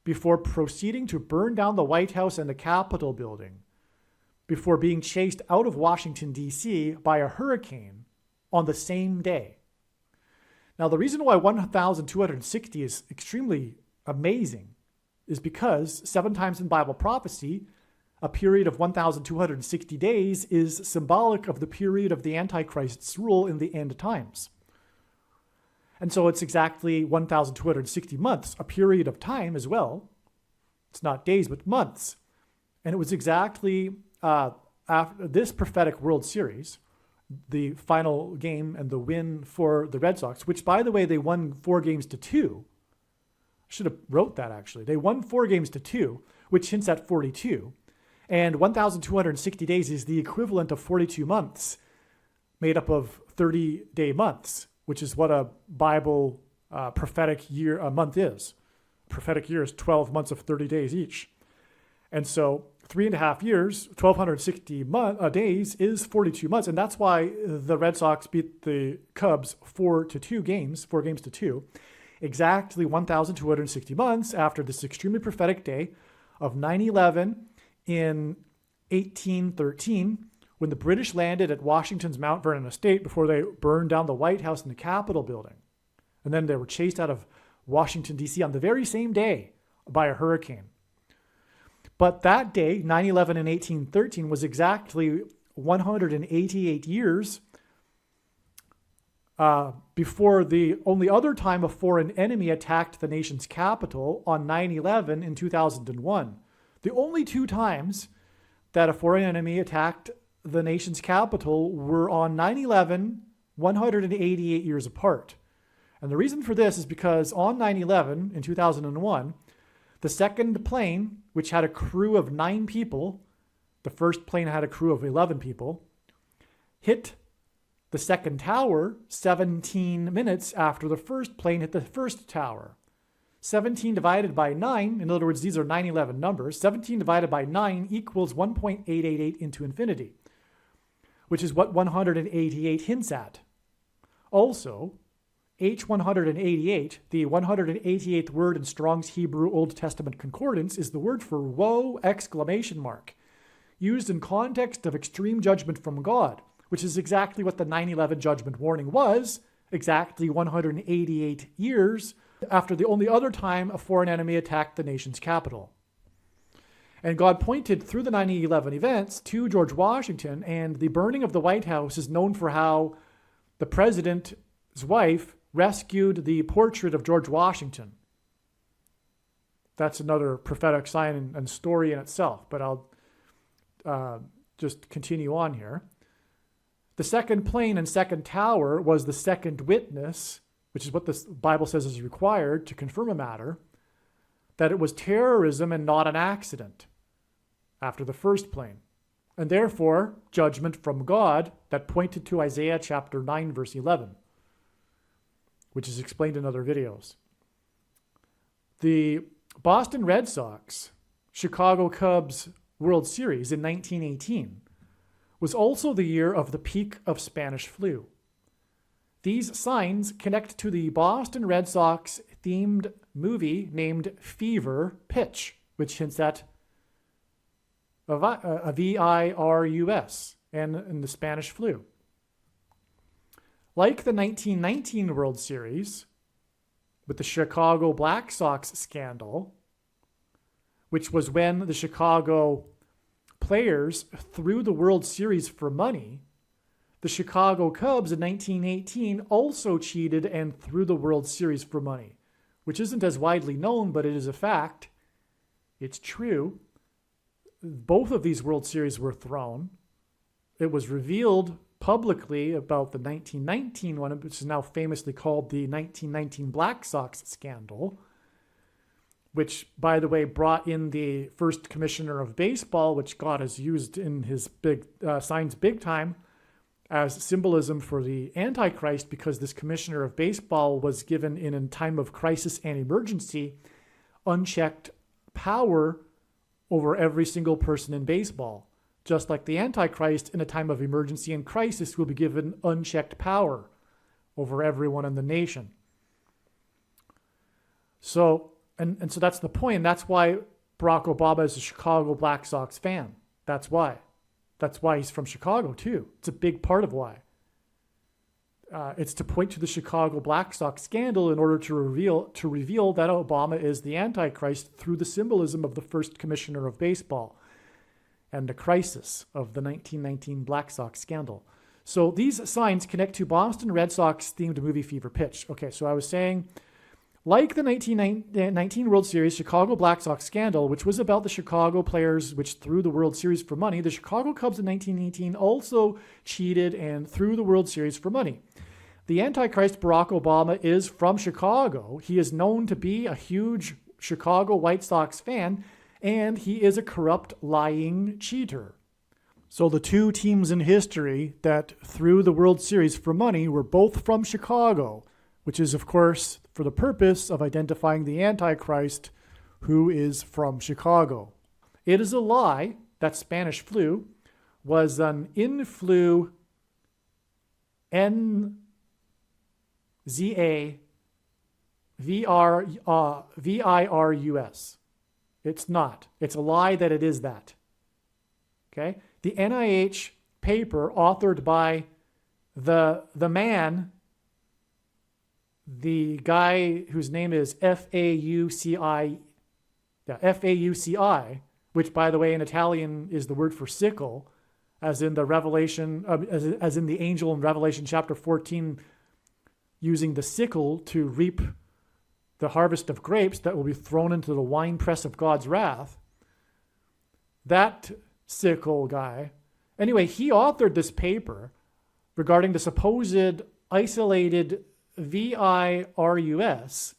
before proceeding to burn down the White House and the Capitol building, before being chased out of Washington, D.C. by a hurricane on the same day. Now, the reason why 1,260 is extremely amazing is because 7 times in Bible prophecy, a period of 1,260 days is symbolic of the period of the Antichrist's rule in the end times. And so it's exactly 1,260 months, a period of time as well. It's not days, but months. And it was exactly after this prophetic World Series, the final game and the win for the Red Sox, which, by the way, they won 4-2. I should have wrote that, actually. They won 4-2, which hints at 42. And 1,260 days is the equivalent of 42 months, made up of 30-day months, which is what a Bible prophetic year, a month is. A prophetic year is 12 months of 30 days each. And so 3.5 years, 1,260 days is 42 months. And that's why the Red Sox beat the Cubs 4-2 games, 4-2, exactly 1,260 months after this extremely prophetic day of 9/11 in 1813, when the British landed at Washington's Mount Vernon estate before they burned down the White House and the Capitol building. And then they were chased out of Washington, D.C. on the very same day by a hurricane. But that day, 9/11 in 1813, was exactly 188 years before the only other time a foreign enemy attacked the nation's capital on 9/11 in 2001. The only two times that a foreign enemy attacked the nation's capital were on 9/11, 188 years apart. And the reason for this is because on 9/11 in 2001, the second plane, which had a crew of 9 people, the first plane had a crew of 11 people, hit the second tower 17 minutes after the first plane hit the first tower. 17 divided by 9, in other words, these are 9/11 numbers, 17 divided by 9 equals 1.888 into infinity, which is what 188 hints at. Also, H188, the 188th word in Strong's Hebrew Old Testament Concordance, is the word for woe! Used in context of extreme judgment from God, which is exactly what the 9/11 judgment warning was, exactly 188 years after the only other time a foreign enemy attacked the nation's capital. And God pointed through the 9/11 events to George Washington, and the burning of the White House is known for how the president's wife rescued the portrait of George Washington. That's another prophetic sign and story in itself, but I'll just continue on here. The second plane and second tower was the second witness, which is what the Bible says is required to confirm a matter, that it was terrorism and not an accident after the first plane. And therefore, judgment from God that pointed to Isaiah chapter 9, verse 11. Which is explained in other videos. The Boston Red Sox, Chicago Cubs World Series in 1918 was also the year of the peak of Spanish flu. These signs connect to the Boston Red Sox themed movie named Fever Pitch, which hints at a virus and the Spanish flu. Like the 1919 World Series, with the Chicago Black Sox scandal, which was when the Chicago players threw the World Series for money, the Chicago Cubs in 1918 also cheated and threw the World Series for money, which isn't as widely known, but it is a fact. It's true. Both of these World Series were thrown. It was revealed publicly about the 1919 one, which is now famously called the 1919 Black Sox scandal, which, by the way, brought in the first commissioner of baseball, which God has used in his big signs big time as symbolism for the Antichrist, because this commissioner of baseball was given in a time of crisis and emergency unchecked power over every single person in baseball. Just like the Antichrist, in a time of emergency and crisis, will be given unchecked power over everyone in the nation. So, and so that's the point. And that's why Barack Obama is a Chicago Black Sox fan. That's why. That's why he's from Chicago, too. It's a big part of why. It's to point to the Chicago Black Sox scandal in order to reveal that Obama is the Antichrist through the symbolism of the first commissioner of baseball and the crisis of the 1919 Black Sox scandal. So these signs connect to Boston Red Sox themed movie Fever Pitch. Okay, so I was saying, like the 1919 World Series Chicago Black Sox scandal, which was about the Chicago players which threw the World Series for money, the Chicago Cubs in 1918 also cheated and threw the World Series for money. The Antichrist Barack Obama is from Chicago. He is known to be a huge Chicago White Sox fan, and he is a corrupt, lying cheater. So the two teams in history that threw the World Series for money were both from Chicago, which is, of course, for the purpose of identifying the Antichrist, who is from Chicago. It is a lie that Spanish flu was an influenza virus. It's not. It's a lie that it is that. Okay? The NIH paper authored by the guy whose name is Fauci, which, by the way, in Italian is the word for sickle, as in the Revelation, as in the angel in Revelation chapter 14, using the sickle to reap the harvest of grapes that will be thrown into the winepress of God's wrath. That sickle guy, anyway, he authored this paper regarding the supposed isolated virus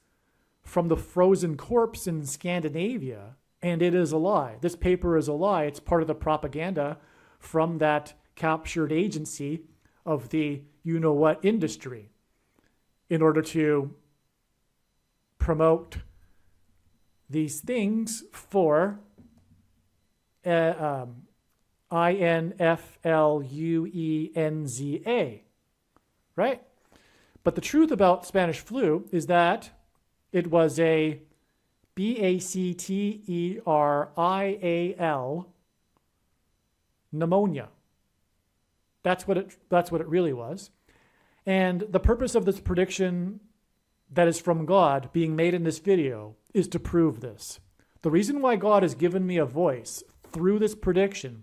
from the frozen corpse in Scandinavia, and it is a lie. This paper is a lie. It's part of the propaganda from that captured agency of the you-know-what industry in order to promote these things for influenza, right? But the truth about Spanish flu is that it was a bacterial pneumonia. That's what it really was. And the purpose of this prediction that is from God being made in this video is to prove this. The reason why God has given me a voice through this prediction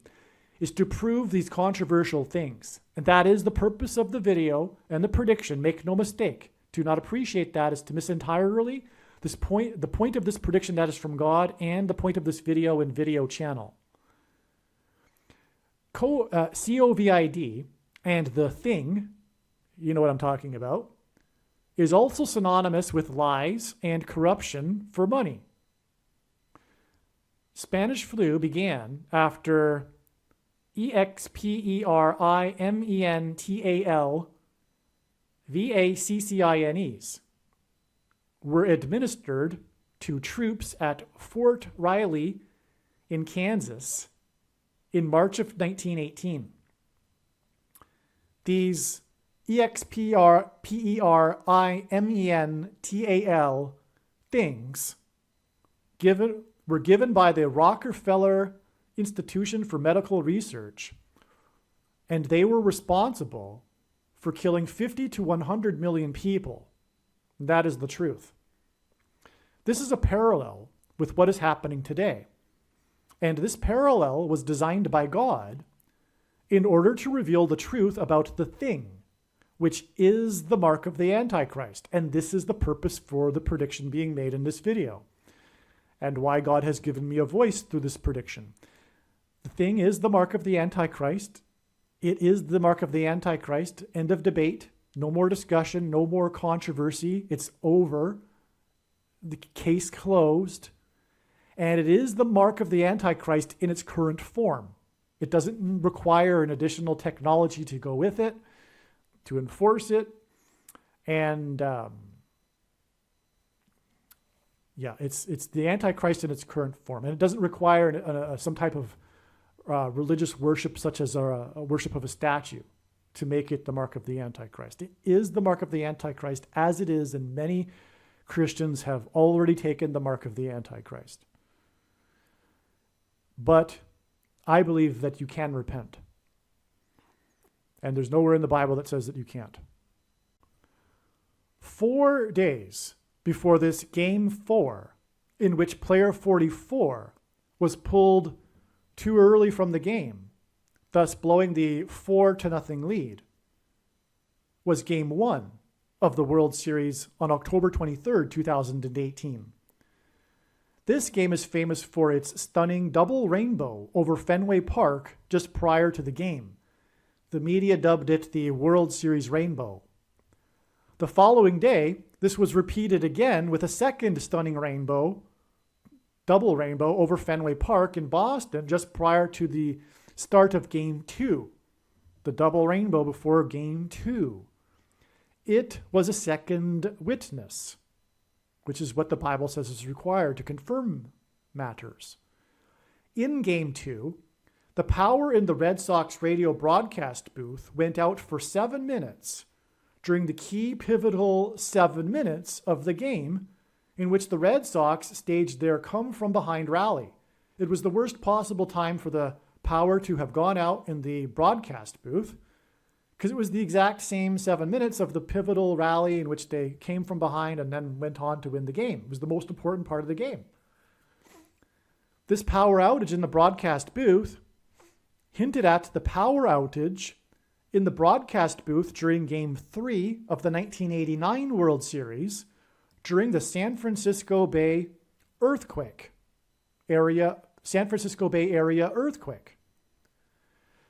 is to prove these controversial things. And that is the purpose of the video and the prediction. Make no mistake. Do not appreciate that as to miss entirely the point of this prediction that is from God and the point of this video and video channel. COVID and the thing, you know what I'm talking about, is also synonymous with lies and corruption for money. Spanish flu began after experimental were administered to troops at Fort Riley in Kansas in March of 1918. These experimental things were given by the Rockefeller Institution for Medical Research, and they were responsible for killing 50 to 100 million people. That is the truth. This is a parallel with what is happening today. And this parallel was designed by God in order to reveal the truth about the thing, which is the mark of the Antichrist. And this is the purpose for the prediction being made in this video, and why God has given me a voice through this prediction. The thing is the mark of the Antichrist. It is the mark of the Antichrist. End of debate. No more discussion, no more controversy. It's over. The case closed. And it is the mark of the Antichrist in its current form. It doesn't require an additional technology to go with it, to enforce it. And it's the Antichrist in its current form. And it doesn't require some type of religious worship, such as a worship of a statue, to make it the mark of the Antichrist. It is the mark of the Antichrist as it is, and many Christians have already taken the mark of the Antichrist. But I believe that you can repent. And there's nowhere in the Bible that says that you can't. 4 days before this Game 4, in which player 44 was pulled too early from the game, thus blowing the 4-0 lead, was Game 1 of the World Series on October 23rd, 2018. This game is famous for its stunning double rainbow over Fenway Park just prior to the game. The media dubbed it the World Series Rainbow. The following day, this was repeated again with a second stunning double rainbow over Fenway Park in Boston just prior to the start of Game 2. The double rainbow before Game 2. It was a second witness, which is what the Bible says is required to confirm matters. In Game 2, the power in the Red Sox radio broadcast booth went out for 7 minutes during the key pivotal 7 minutes of the game, in which the Red Sox staged their come-from-behind rally. It was the worst possible time for the power to have gone out in the broadcast booth because it was the exact same 7 minutes of the pivotal rally in which they came from behind and then went on to win the game. It was the most important part of the game. This power outage in the broadcast booth hinted at the power outage in the broadcast booth during Game 3 of the 1989 World Series during the San Francisco Bay Area earthquake.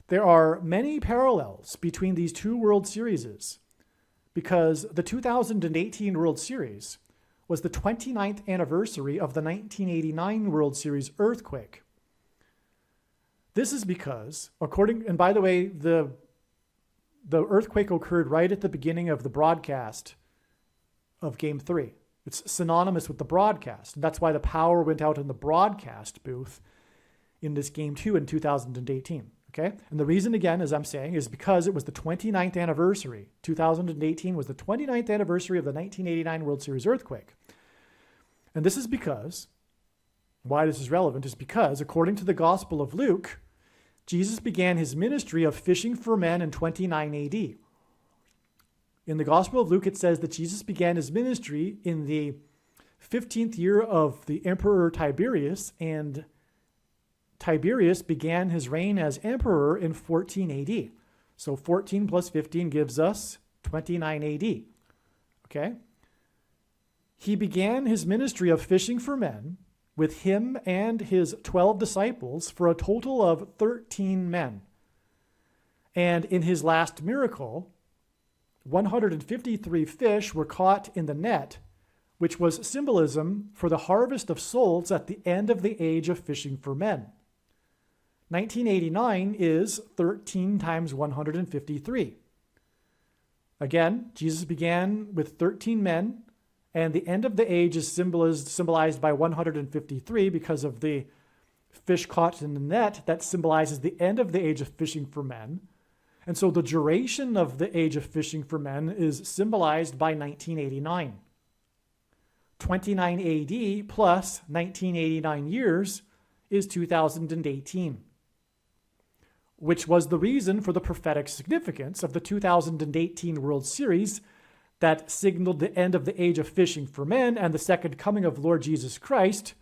There are many parallels between these two World Series because the 2018 World Series was the 29th anniversary of the 1989 World Series earthquake. This is because, and by the way, the earthquake occurred right at the beginning of the broadcast of Game 3. It's synonymous with the broadcast. And that's why the power went out in the broadcast booth in this Game 2 in 2018. Okay? And the reason, again, as I'm saying, is because it was the 29th anniversary. 2018 was the 29th anniversary of the 1989 World Series earthquake. And this is because, why this is relevant is because, according to the Gospel of Luke, Jesus began his ministry of fishing for men in 29 AD. In the Gospel of Luke, it says that Jesus began his ministry in the 15th year of the Emperor Tiberius, and Tiberius began his reign as emperor in 14 AD. So 14 plus 15 gives us 29 AD. Okay? He began his ministry of fishing for men with him and his 12 disciples for a total of 13 men. And in his last miracle, 153 fish were caught in the net, which was symbolism for the harvest of souls at the end of the age of fishing for men. 1989 is 13 times 153. Again, Jesus began with 13 men, and the end of the age is symbolized by 153 because of the fish caught in the net that symbolizes the end of the age of fishing for men. And so the duration of the age of fishing for men is symbolized by 1989. 29 AD plus 1989 years is 2018, which was the reason for the prophetic significance of the 2018 World Series that signaled the end of the age of fishing for men and the second coming of Lord Jesus Christ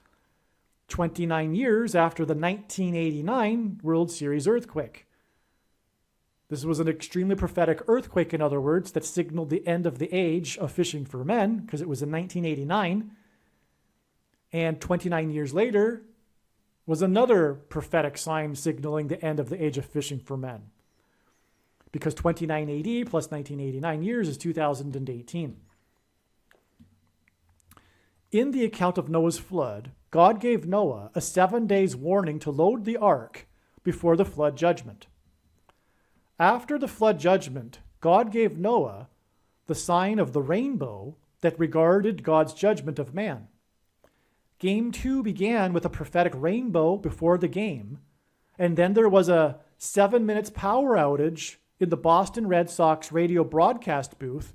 29 years after the 1989 World Series earthquake. This was an extremely prophetic earthquake, in other words, that signaled the end of the age of fishing for men, because it was in 1989. And 29 years later was another prophetic sign signaling the end of the age of fishing for men, because 29 AD plus 1989 years is 2018. In the account of Noah's flood, God gave Noah a 7 days warning to load the ark before the flood judgment. After the flood judgment, God gave Noah the sign of the rainbow that regarded God's judgment of man. Game 2 began with a prophetic rainbow before the game, and then there was a 7 minutes power outage in the Boston Red Sox radio broadcast booth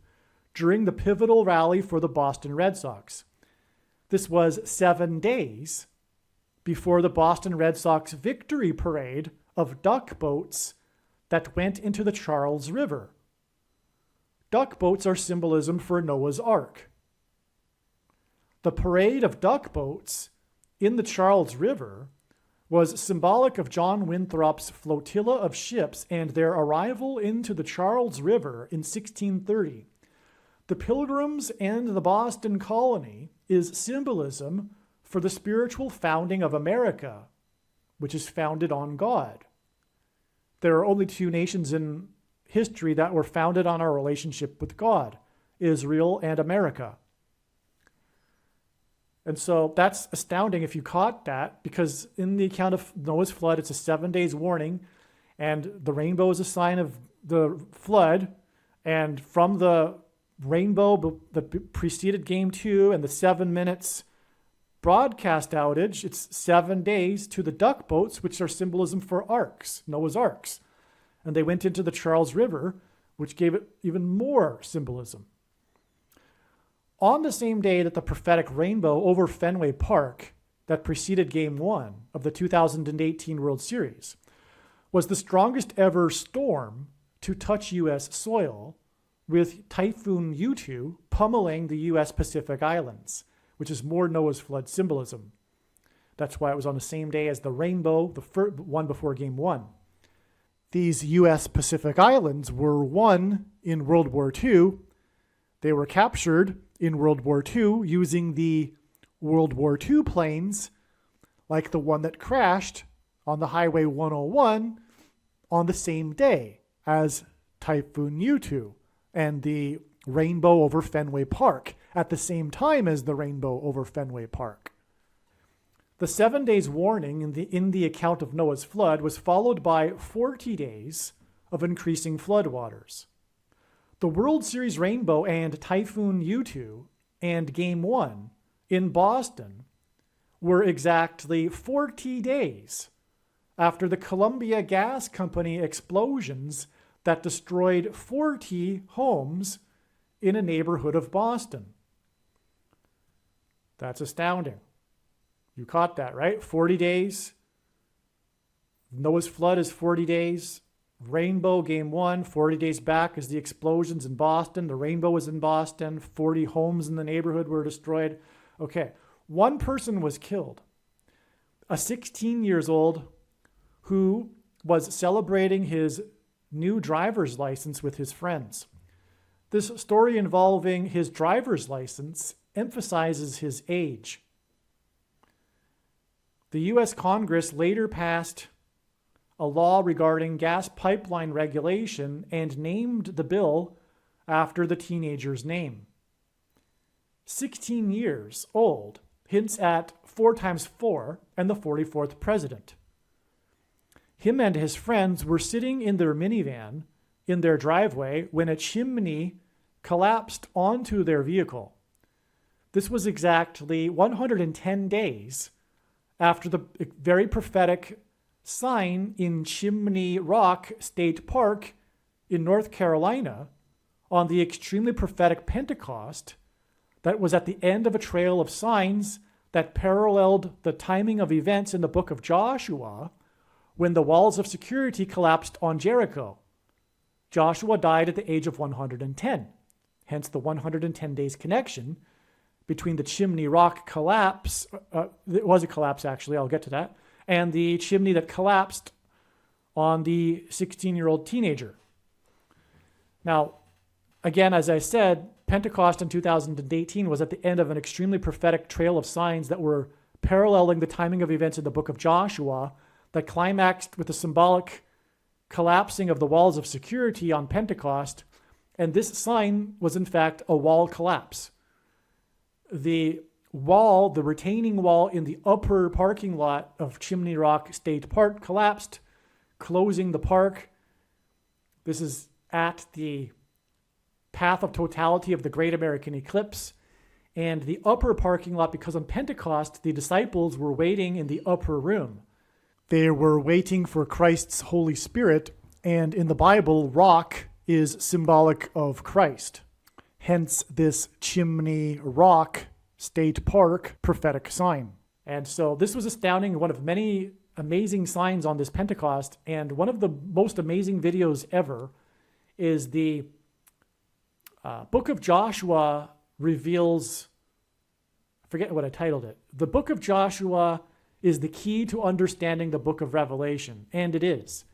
during the pivotal rally for the Boston Red Sox. This was 7 days before the Boston Red Sox victory parade of duck boats that went into the Charles River. Duck boats are symbolism for Noah's Ark. The parade of duck boats in the Charles River was symbolic of John Winthrop's flotilla of ships and their arrival into the Charles River in 1630. The Pilgrims and the Boston colony is symbolism for the spiritual founding of America, which is founded on God. There are only two nations in history that were founded on our relationship with God, Israel and America. And so that's astounding if you caught that, because in the account of Noah's flood, it's a 7 days warning, and the rainbow is a sign of the flood. And from the rainbow that preceded Game 2 and the 7 minutes broadcast outage, it's 7 days to the duck boats, which are symbolism for arks, Noah's arks. And they went into the Charles River, which gave it even more symbolism. On the same day that the prophetic rainbow over Fenway Park that preceded Game 1 of the 2018 World Series was the strongest ever storm to touch U.S. soil, with Typhoon U2 pummeling the U.S. Pacific Islands, which is more Noah's flood symbolism. That's why it was on the same day as the rainbow, the one before Game 1. These U.S. Pacific Islands were won in World War II. They were captured in World War II using the World War II planes, like the one that crashed on the Highway 101 on the same day as Typhoon U2 and the rainbow over Fenway Park at the same time as the rainbow over Fenway Park. The 7 days warning in the account of Noah's flood was followed by 40 days of increasing floodwaters. The World Series rainbow and Typhoon U2 and Game 1 in Boston were exactly 40 days after the Columbia Gas Company explosions that destroyed 40 homes in a neighborhood of Boston. That's astounding. You caught that, right? 40 days. Noah's flood is 40 days. Rainbow, Game 1, 40 days back is the explosions in Boston. The rainbow was in Boston. 40 homes in the neighborhood were destroyed. Okay, one person was killed. A 16 years old who was celebrating his new driver's license with his friends. This story involving his driver's license emphasizes his age. The U.S. Congress later passed a law regarding gas pipeline regulation and named the bill after the teenager's name. 16 years old hints at 4 times 4 and the 44th president. Him and his friends were sitting in their minivan in their driveway when a chimney collapsed onto their vehicle. This was exactly 110 days after the very prophetic sign in Chimney Rock State Park in North Carolina on the extremely prophetic Pentecost that was at the end of a trail of signs that paralleled the timing of events in the book of Joshua when the walls of security collapsed on Jericho. Joshua died at the age of 110, hence the 110 days connection between the Chimney Rock collapse, it was a collapse actually, I'll get to that, and the chimney that collapsed on the 16-year-old teenager. Now, again, as I said, Pentecost in 2018 was at the end of an extremely prophetic trail of signs that were paralleling the timing of events in the book of Joshua that climaxed with the symbolic collapsing of the walls of security on Pentecost, and this sign was in fact a wall collapse. The wall, the retaining wall in the upper parking lot of Chimney Rock State Park collapsed, closing the park. This is at the path of totality of the Great American Eclipse. And the upper parking lot, because on Pentecost, the disciples were waiting in the upper room. They were waiting for Christ's Holy Spirit, and in the Bible, rock is symbolic of Christ. Hence this Chimney Rock State Park prophetic sign. And so this was astounding, one of many amazing signs on this Pentecost. And one of the most amazing videos ever is the book of Joshua reveals, I forget what I titled it. The book of Joshua is the key to understanding the book of Revelation. And it is.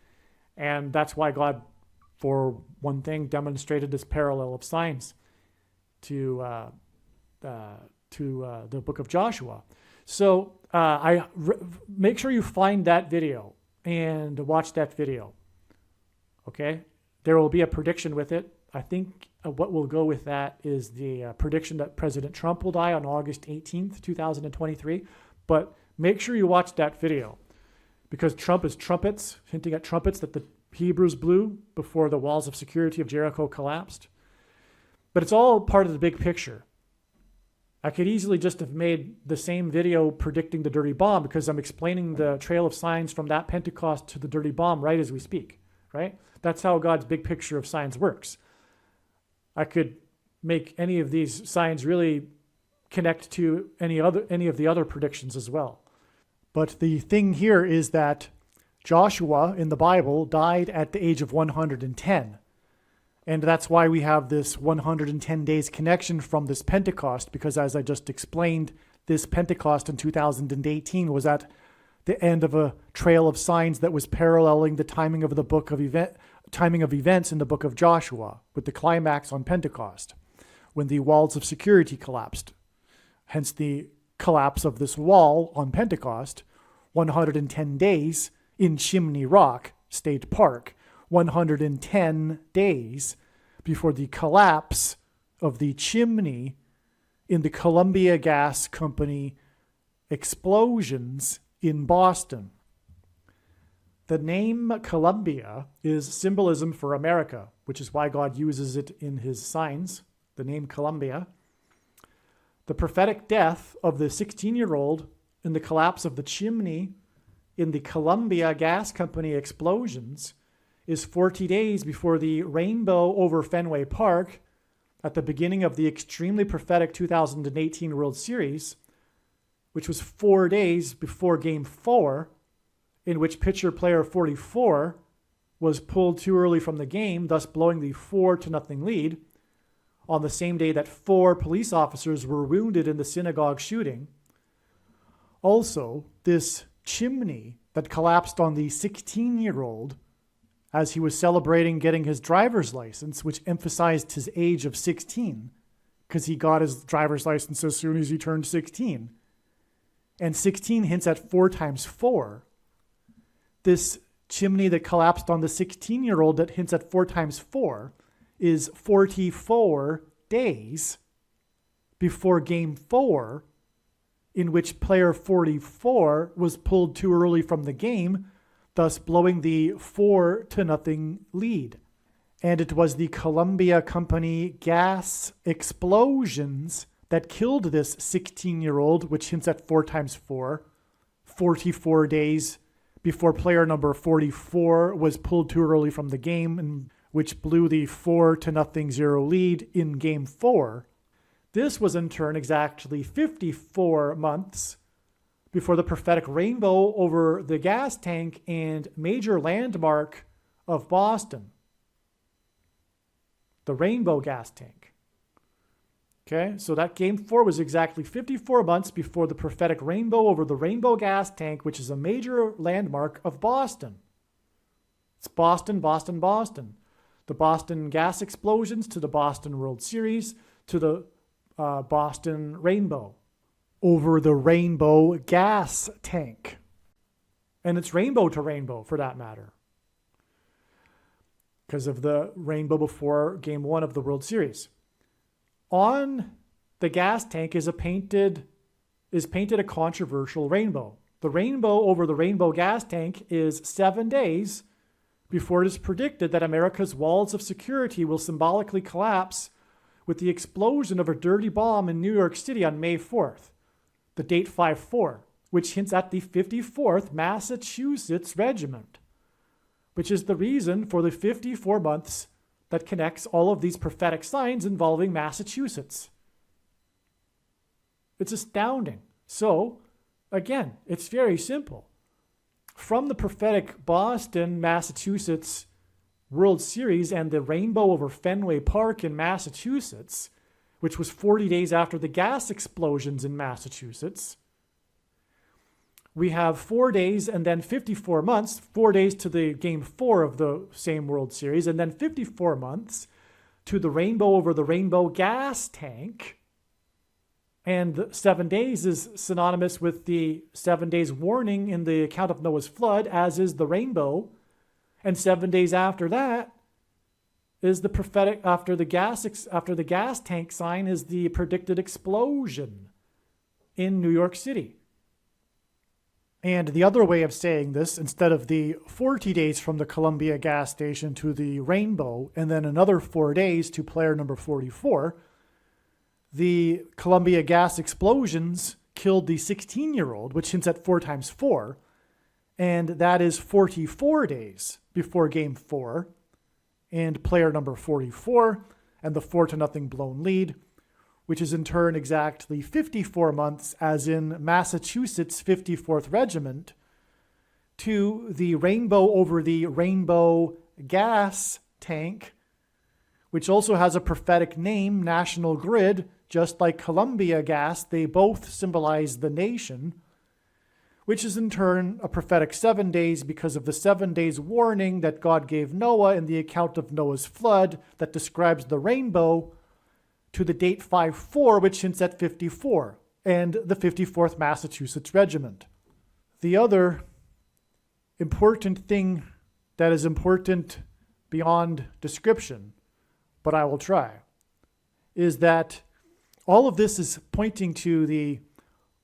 And that's why God, for one thing, demonstrated this parallel of signs to the book of Joshua. So make sure you find that video and watch that video. Okay? There will be a prediction with it. I think what will go with that is the prediction that President Trump will die on August 18th, 2023. But make sure you watch that video because Trump is trumpets, hinting at trumpets that the Hebrews blew before the walls of security of Jericho collapsed. But it's all part of the big picture. I could easily just have made the same video predicting the dirty bomb because I'm explaining the trail of signs from that Pentecost to the dirty bomb right as we speak, right? That's how God's big picture of signs works. I could make any of these signs really connect to any of the other predictions as well. But the thing here is that Joshua in the Bible died at the age of 110. And that's why we have this 110 days connection from this Pentecost, because as I just explained, this Pentecost in 2018 was at the end of a trail of signs that was paralleling the timing of events in the book of Joshua, with the climax on Pentecost, when the walls of security collapsed. Hence the collapse of this wall on Pentecost, 110 days in Chimney Rock State Park, 110 days before the collapse of the chimney in the Columbia Gas Company explosions in Boston. The name Columbia is symbolism for America, which is why God uses it in his signs, the name Columbia. The prophetic death of the 16-year-old in the collapse of the chimney in the Columbia Gas Company explosions is 40 days before the rainbow over Fenway Park at the beginning of the extremely prophetic 2018 World Series, which was 4 days before Game 4, in which pitcher player 44 was pulled too early from the game, thus blowing the 4-0 lead, on the same day that 4 police officers were wounded in the synagogue shooting. Also, this chimney that collapsed on the 16-year-old as he was celebrating getting his driver's license, which emphasized his age of 16, because he got his driver's license as soon as he turned 16. And 16 hints at 4 times 4. This chimney that collapsed on the 16-year-old that hints at 4 times 4 is 44 days before Game 4, in which player 44 was pulled too early from the game, thus blowing the 4-0 lead. And it was the Columbia Company gas explosions that killed this 16-year-old, which hints at 4 times 4, 44 days before player number 44 was pulled too early from the game, and which blew the 4-0 lead in Game 4. This was in turn exactly 54 months before the prophetic rainbow over the gas tank and major landmark of Boston, the rainbow gas tank. Okay, so that Game 4 was exactly 54 months before the prophetic rainbow over the rainbow gas tank, which is a major landmark of Boston. It's Boston, Boston, Boston. The Boston gas explosions to the Boston World Series to the Boston rainbow over the rainbow gas tank. And it's rainbow to rainbow for that matter, because of the rainbow before Game 1 of the World Series. On the gas tank is painted a controversial rainbow. The rainbow over the rainbow gas tank is 7 days before it is predicted that America's walls of security will symbolically collapse with the explosion of a dirty bomb in New York City on May 4th, the date 5-4, which hints at the 54th Massachusetts Regiment, which is the reason for the 54 months that connects all of these prophetic signs involving Massachusetts. It's astounding. So, again, it's very simple. From the prophetic Boston, Massachusetts World Series and the rainbow over Fenway Park in Massachusetts, which was 40 days after the gas explosions in Massachusetts, we have 4 days and then 54 months, 4 days to the Game 4 of the same World Series, and then 54 months to the rainbow over the rainbow gas tank. And 7 days is synonymous with the 7 days warning in the account of Noah's flood, as is the rainbow. And 7 days after that is the prophetic, after the gas tank sign is the predicted explosion in New York City. And the other way of saying this, instead of the 40 days from the Columbia gas station to the rainbow, and then another 4 days to player number 44, the Columbia gas explosions killed the 16-year-old, which hints at 4 times 4, and that is 44 days before Game 4, and player number 44, and the 4-0 blown lead, which is in turn exactly 54 months, as in Massachusetts 54th Regiment, to the rainbow over the rainbow gas tank, which also has a prophetic name, National Grid, just like Columbia Gas. They both symbolize the nation, which is in turn a prophetic 7 days because of the 7 days warning that God gave Noah in the account of Noah's flood that describes the rainbow, to the date 5-4, which hints at 54, and the 54th Massachusetts Regiment. The other important thing that is important beyond description, but I will try, is that all of this is pointing to the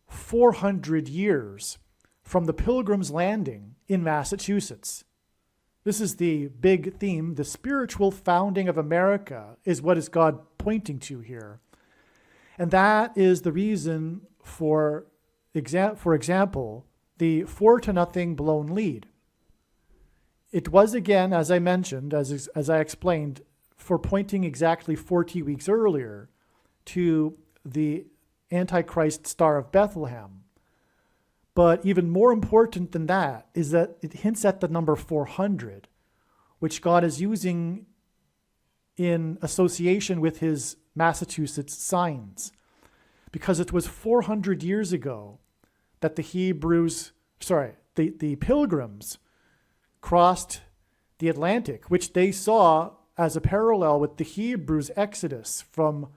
400 years from the Pilgrims' landing in Massachusetts. This is the big theme. The spiritual founding of America is what is God pointing to here. And that is the reason for example, the 4-0 blown lead. It was, again, as I mentioned, as I explained, for pointing exactly 40 weeks earlier to the Antichrist Star of Bethlehem. But even more important than that is that it hints at the number 400, which God is using in association with his Massachusetts signs. Because it was 400 years ago that the Pilgrims crossed the Atlantic, which they saw as a parallel with the Hebrews' exodus from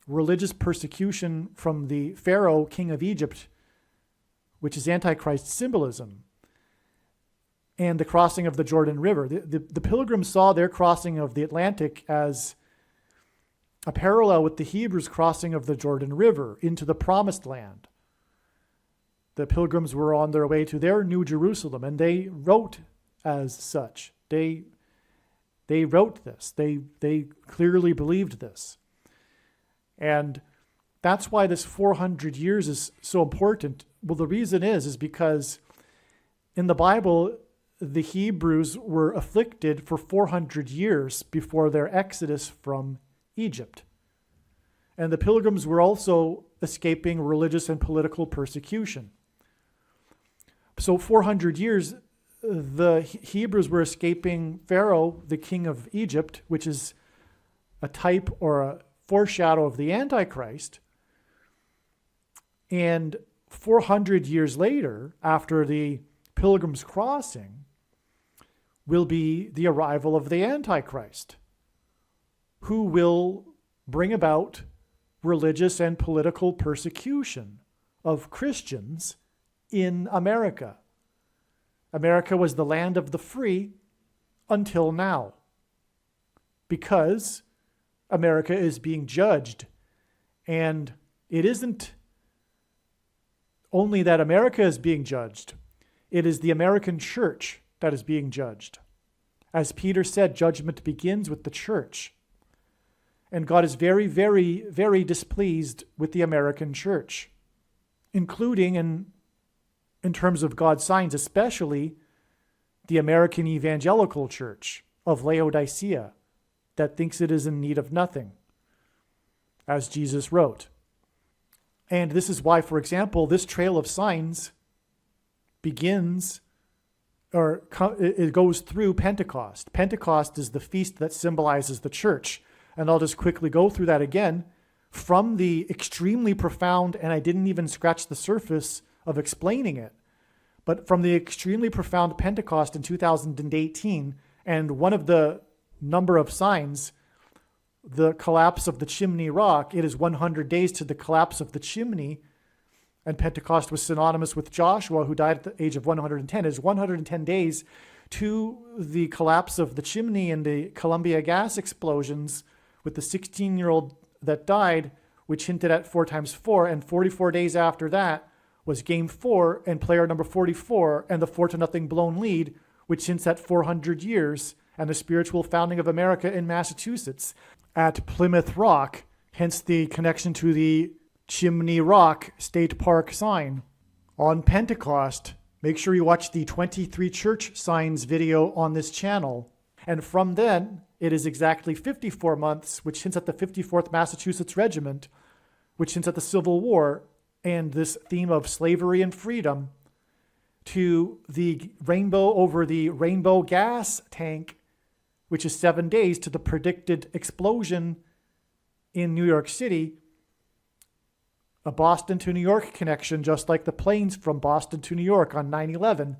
religious persecution from the Pharaoh, king of Egypt, which is Antichrist symbolism, and the crossing of the Jordan River. The Pilgrims saw their crossing of the Atlantic as a parallel with the Hebrews' crossing of the Jordan River into the Promised Land. The Pilgrims were on their way to their New Jerusalem, and they wrote as such. They wrote this. They clearly believed this. And that's why this 400 years is so important. Well, the reason is because in the Bible, the Hebrews were afflicted for 400 years before their exodus from Egypt. And the Pilgrims were also escaping religious and political persecution. So 400 years, the Hebrews were escaping Pharaoh, the king of Egypt, which is a type or a foreshadow of the Antichrist. And 400 years later, after the Pilgrims' crossing, will be the arrival of the Antichrist, who will bring about religious and political persecution of Christians in America. America was the land of the free until now, because America is being judged. And it isn't only that America is being judged, it is the American church that is being judged. As Peter said, judgment begins with the church. And God is very, very, very displeased with the American church, including in terms of God's signs, especially the American evangelical church of Laodicea that thinks it is in need of nothing, as Jesus wrote. And this is why, for example, this trail of signs begins, or it goes through Pentecost. Pentecost is the feast that symbolizes the church. And I'll just quickly go through that again. From the extremely profound, and I didn't even scratch the surface of explaining it, but from the extremely profound Pentecost in 2018, and one of the number of signs, the collapse of the chimney rock, it is 100 days to the collapse of the chimney, and Pentecost was synonymous with Joshua, who died at the age of 110. It is 110 days to the collapse of the chimney and the Columbia gas explosions with the 16-year-old that died, which hinted at 4 times 4, and 44 days after that was Game 4 and player number 44 and the 4-0 blown lead, which hints at 400 years and the spiritual founding of America in Massachusetts at Plymouth Rock, hence the connection to the Chimney Rock State Park sign. On Pentecost, make sure you watch the 23 church signs video on this channel. And from then, it is exactly 54 months, which hints at the 54th Massachusetts Regiment, which hints at the Civil War and this theme of slavery and freedom, to the rainbow over the rainbow gas tank, which is 7 days to the predicted explosion in New York City, a Boston to New York connection, just like the planes from Boston to New York on 9/11,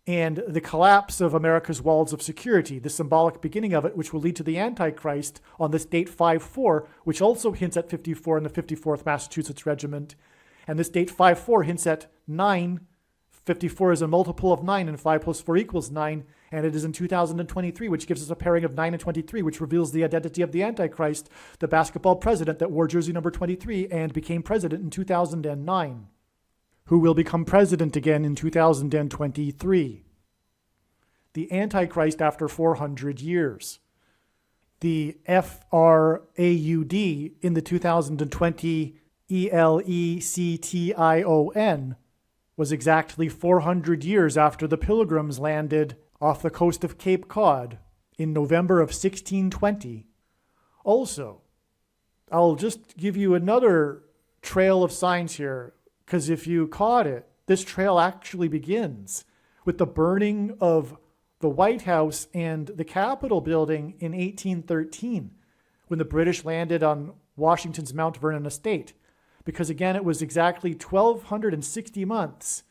and the collapse of America's walls of security, the symbolic beginning of it, which will lead to the Antichrist on this date 5/4, which also hints at 54 in the 54th Massachusetts Regiment. And this date 5/4 hints at 9. 54 is a multiple of 9, and 5 plus 4 equals 9. And it is in 2023, which gives us a pairing of 9 and 23, which reveals the identity of the Antichrist, the basketball president that wore jersey number 23 and became president in 2009, who will become president again in 2023. The Antichrist after 400 years. The FRAUD in the 2020 ELECTION was exactly 400 years after the Pilgrims landed off the coast of Cape Cod in November of 1620. Also, I'll just give you another trail of signs here, because if you caught it, this trail actually begins with the burning of the White House and the Capitol building in 1813, when the British landed on Washington's Mount Vernon estate. Because again, it was exactly 1,260 months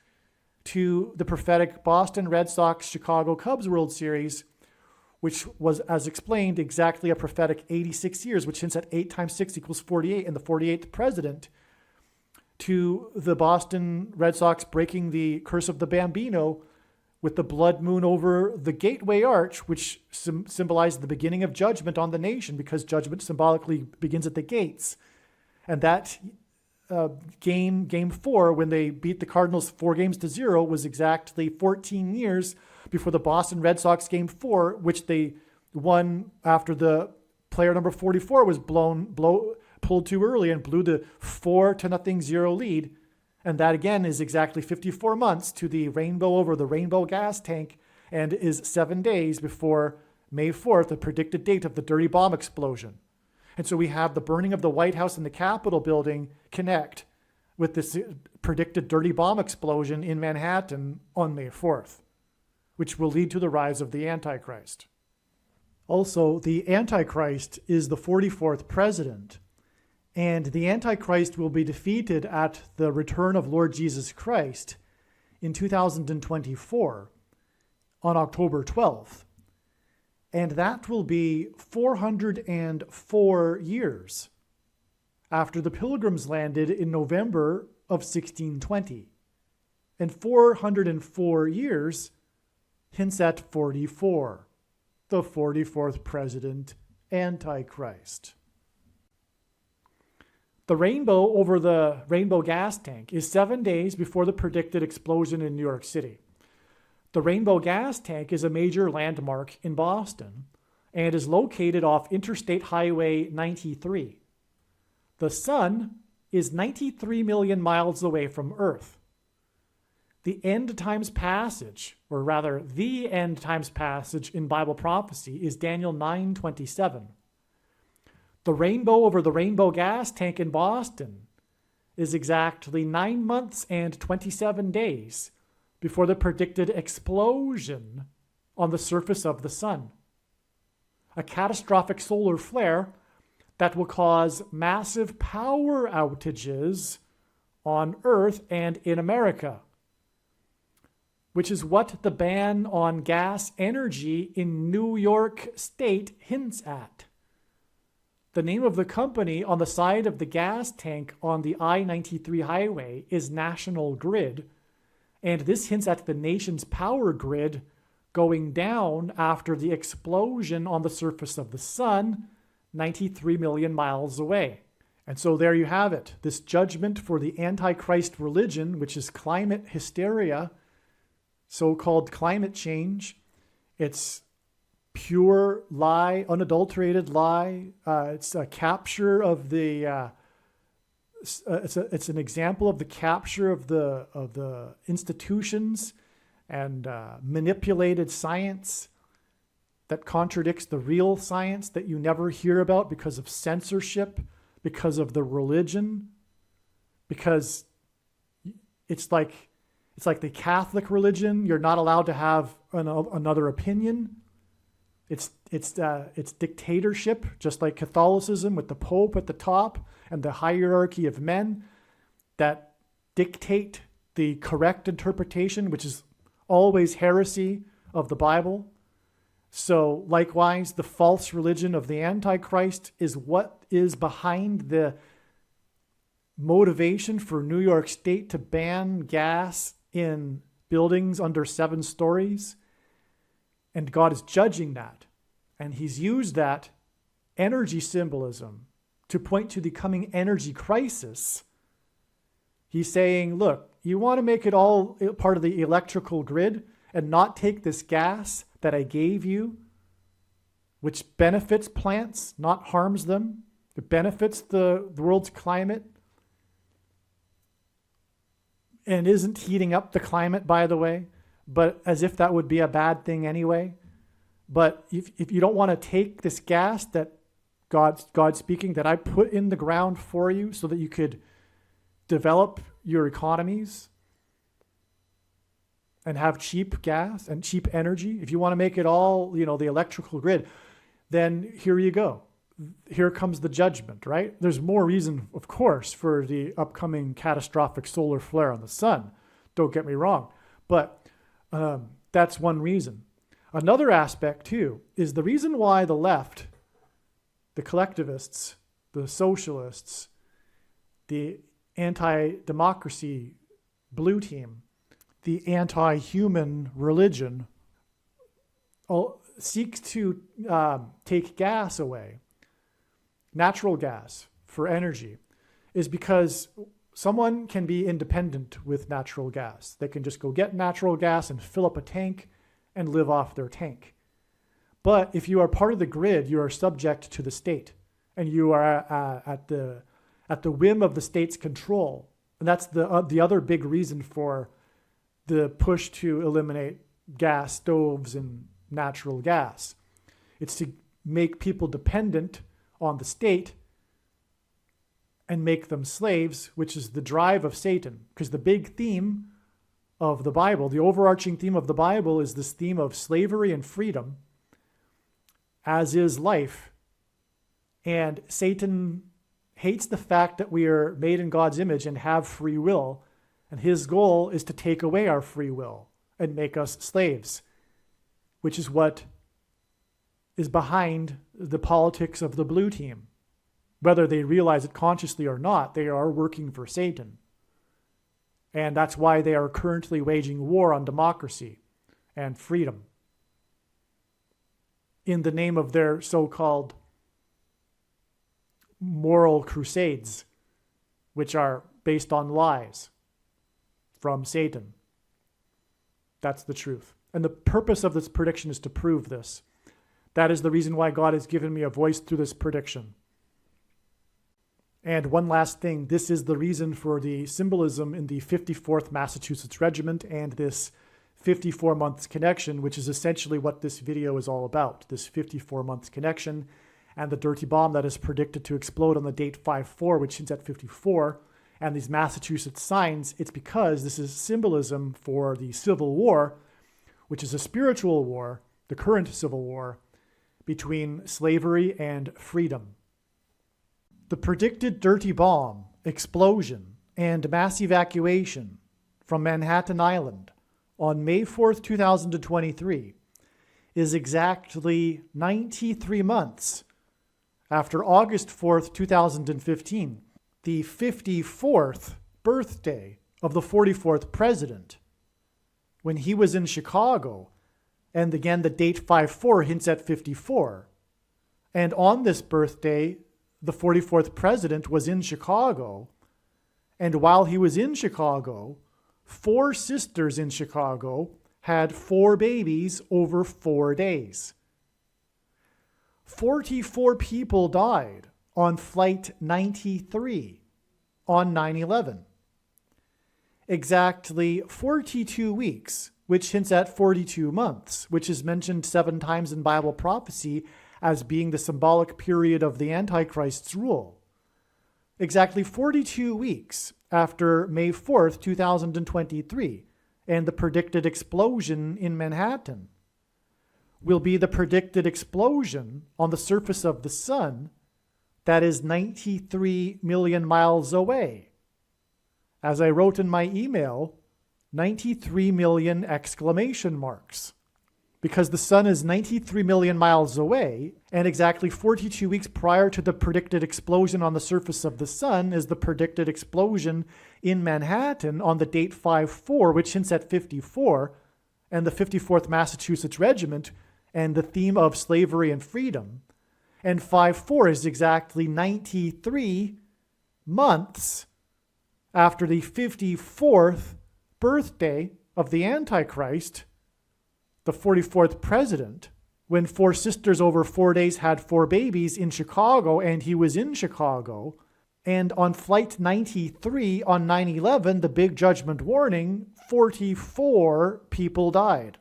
to the prophetic Boston Red Sox Chicago Cubs World Series, which was, as explained, exactly a prophetic 86 years, which hints at 8 times 6 equals 48, and the 48th president, to the Boston Red Sox breaking the curse of the Bambino with the blood moon over the Gateway Arch, which symbolized the beginning of judgment on the nation, because judgment symbolically begins at the gates. And that game 4, when they beat the Cardinals 4-0, was exactly 14 years before the Boston Red Sox game 4, which they won after the player number 44 was pulled too early and blew the 4-0 lead. And that again is exactly 54 months to the rainbow over the rainbow gas tank, and is 7 days before May 4th, the predicted date of the dirty bomb explosion. And so we have the burning of the White House and the Capitol building connect with this predicted dirty bomb explosion in Manhattan on May 4th, which will lead to the rise of the Antichrist. Also, the Antichrist is the 44th president, and the Antichrist will be defeated at the return of Lord Jesus Christ in 2024 on October 12th. And that will be 404 years after the Pilgrims landed in November of 1620. And 404 years hints at 44, the 44th president, Antichrist. The rainbow over the rainbow gas tank is 7 days before the predicted explosion in New York City. The rainbow gas tank is a major landmark in Boston and is located off Interstate Highway 93. The sun is 93 million miles away from Earth. The end times passage, or rather the end times passage in Bible prophecy, is Daniel 9:27. The rainbow over the rainbow gas tank in Boston is exactly 9 months and 27 days before the predicted explosion on the surface of the sun. A catastrophic solar flare that will cause massive power outages on Earth and in America, which is what the ban on gas energy in New York State hints at. The name of the company on the side of the gas tank on the I-93 highway is National Grid, and this hints at the nation's power grid going down after the explosion on the surface of the sun, 93 million miles away. And so there you have it, this judgment for the Antichrist religion, which is climate hysteria, so-called climate change. It's pure lie, unadulterated lie. It's a capture of the it's an example of the capture of the institutions and manipulated science that contradicts the real science that you never hear about because of censorship, because of the religion, because it's like It's like the Catholic religion. You're not allowed to have another opinion. It's dictatorship, just like Catholicism with the Pope at the top and the hierarchy of men that dictate the correct interpretation, which is always heresy of the Bible. So likewise, the false religion of the Antichrist is what is behind the motivation for New York State to ban gas in buildings under 7 stories. And God is judging that. And he's used that energy symbolism to point to the coming energy crisis. He's saying, look, you want to make it all part of the electrical grid and not take this gas that I gave you, which benefits plants, not harms them. It benefits the world's climate and isn't heating up the climate, by the way, but as if that would be a bad thing anyway. But if you don't want to take this gas that God speaking, that I put in the ground for you so that you could develop your economies and have cheap gas and cheap energy, if you want to make it all, the electrical grid, then here you go. Here comes the judgment, right? There's more reason, of course, for the upcoming catastrophic solar flare on the sun. Don't get me wrong. But that's one reason. Another aspect, too, is the reason why the left, the collectivists, the socialists, the anti-democracy blue team, the anti-human religion seeks to take gas away, natural gas for energy, is because someone can be independent with natural gas. They can just go get natural gas and fill up a tank and live off their tank. But if you are part of the grid, you are subject to the state, and you are at the whim of the state's control. And that's the other big reason for the push to eliminate gas stoves and natural gas. It's to make people dependent on the state and make them slaves, which is the drive of Satan. Because the big theme of the Bible, the overarching theme of the Bible, is this theme of slavery and freedom, as is life. And Satan hates the fact that we are made in God's image and have free will. And his goal is to take away our free will and make us slaves, which is what is behind the politics of the blue team. Whether they realize it consciously or not, they are working for Satan. And that's why they are currently waging war on democracy and freedom in the name of their so-called moral crusades, which are based on lies from Satan. That's the truth. And the purpose of this prediction is to prove this. That is the reason why God has given me a voice through this prediction. And one last thing, this is the reason for the symbolism in the 54th Massachusetts Regiment and this 54 months connection, which is essentially what this video is all about, this 54 months connection and the dirty bomb that is predicted to explode on the date 5/4, which hints at 54, and these Massachusetts signs. It's because this is symbolism for the Civil War, which is a spiritual war, the current Civil War, between slavery and freedom. The predicted dirty bomb, explosion, and mass evacuation from Manhattan Island on May 4th, 2023 is exactly 93 months after August 4th, 2015, the 54th birthday of the 44th president, when he was in Chicago. And again, the date 5/4 hints at 54. And on this birthday, the 44th president was in Chicago. And while he was in Chicago, 4 sisters in Chicago had 4 babies over 4 days. 44 people died on Flight 93 on 9/11. Exactly 42 weeks, which hints at 42 months, which is mentioned 7 times in Bible prophecy as being the symbolic period of the Antichrist's rule. Exactly 42 weeks after May 4th, 2023, and the predicted explosion in Manhattan will be the predicted explosion on the surface of the sun that is 93 million miles away. As I wrote in my email, 93 million exclamation marks. Because the sun is 93 million miles away, and exactly 42 weeks prior to the predicted explosion on the surface of the sun is the predicted explosion in Manhattan on the date 5/4, which hints at 54, and the 54th Massachusetts Regiment, and the theme of slavery and freedom. And 5/4 is exactly 93 months after the 54th birthday of the Antichrist, the 44th president, when 4 sisters over 4 days had 4 babies in Chicago, and he was in Chicago. And on Flight 93 on 9/11, the big judgment warning, 44 people died.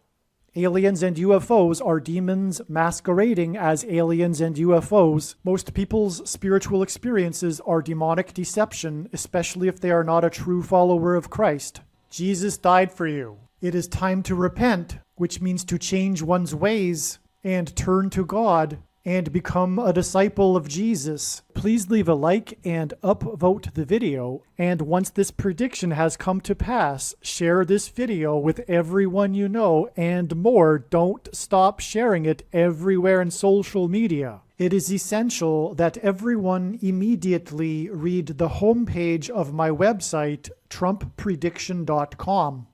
Aliens and UFOs are demons masquerading as aliens and UFOs. Most people's spiritual experiences are demonic deception, especially if they are not a true follower of Christ. Jesus died for you. It is time to repent, which means to change one's ways and turn to God and become a disciple of Jesus. Please leave a like and upvote the video. And once this prediction has come to pass, share this video with everyone you know, and more. Don't stop sharing it everywhere in social media. It is essential that everyone immediately read the homepage of my website, TrumpPrediction.com.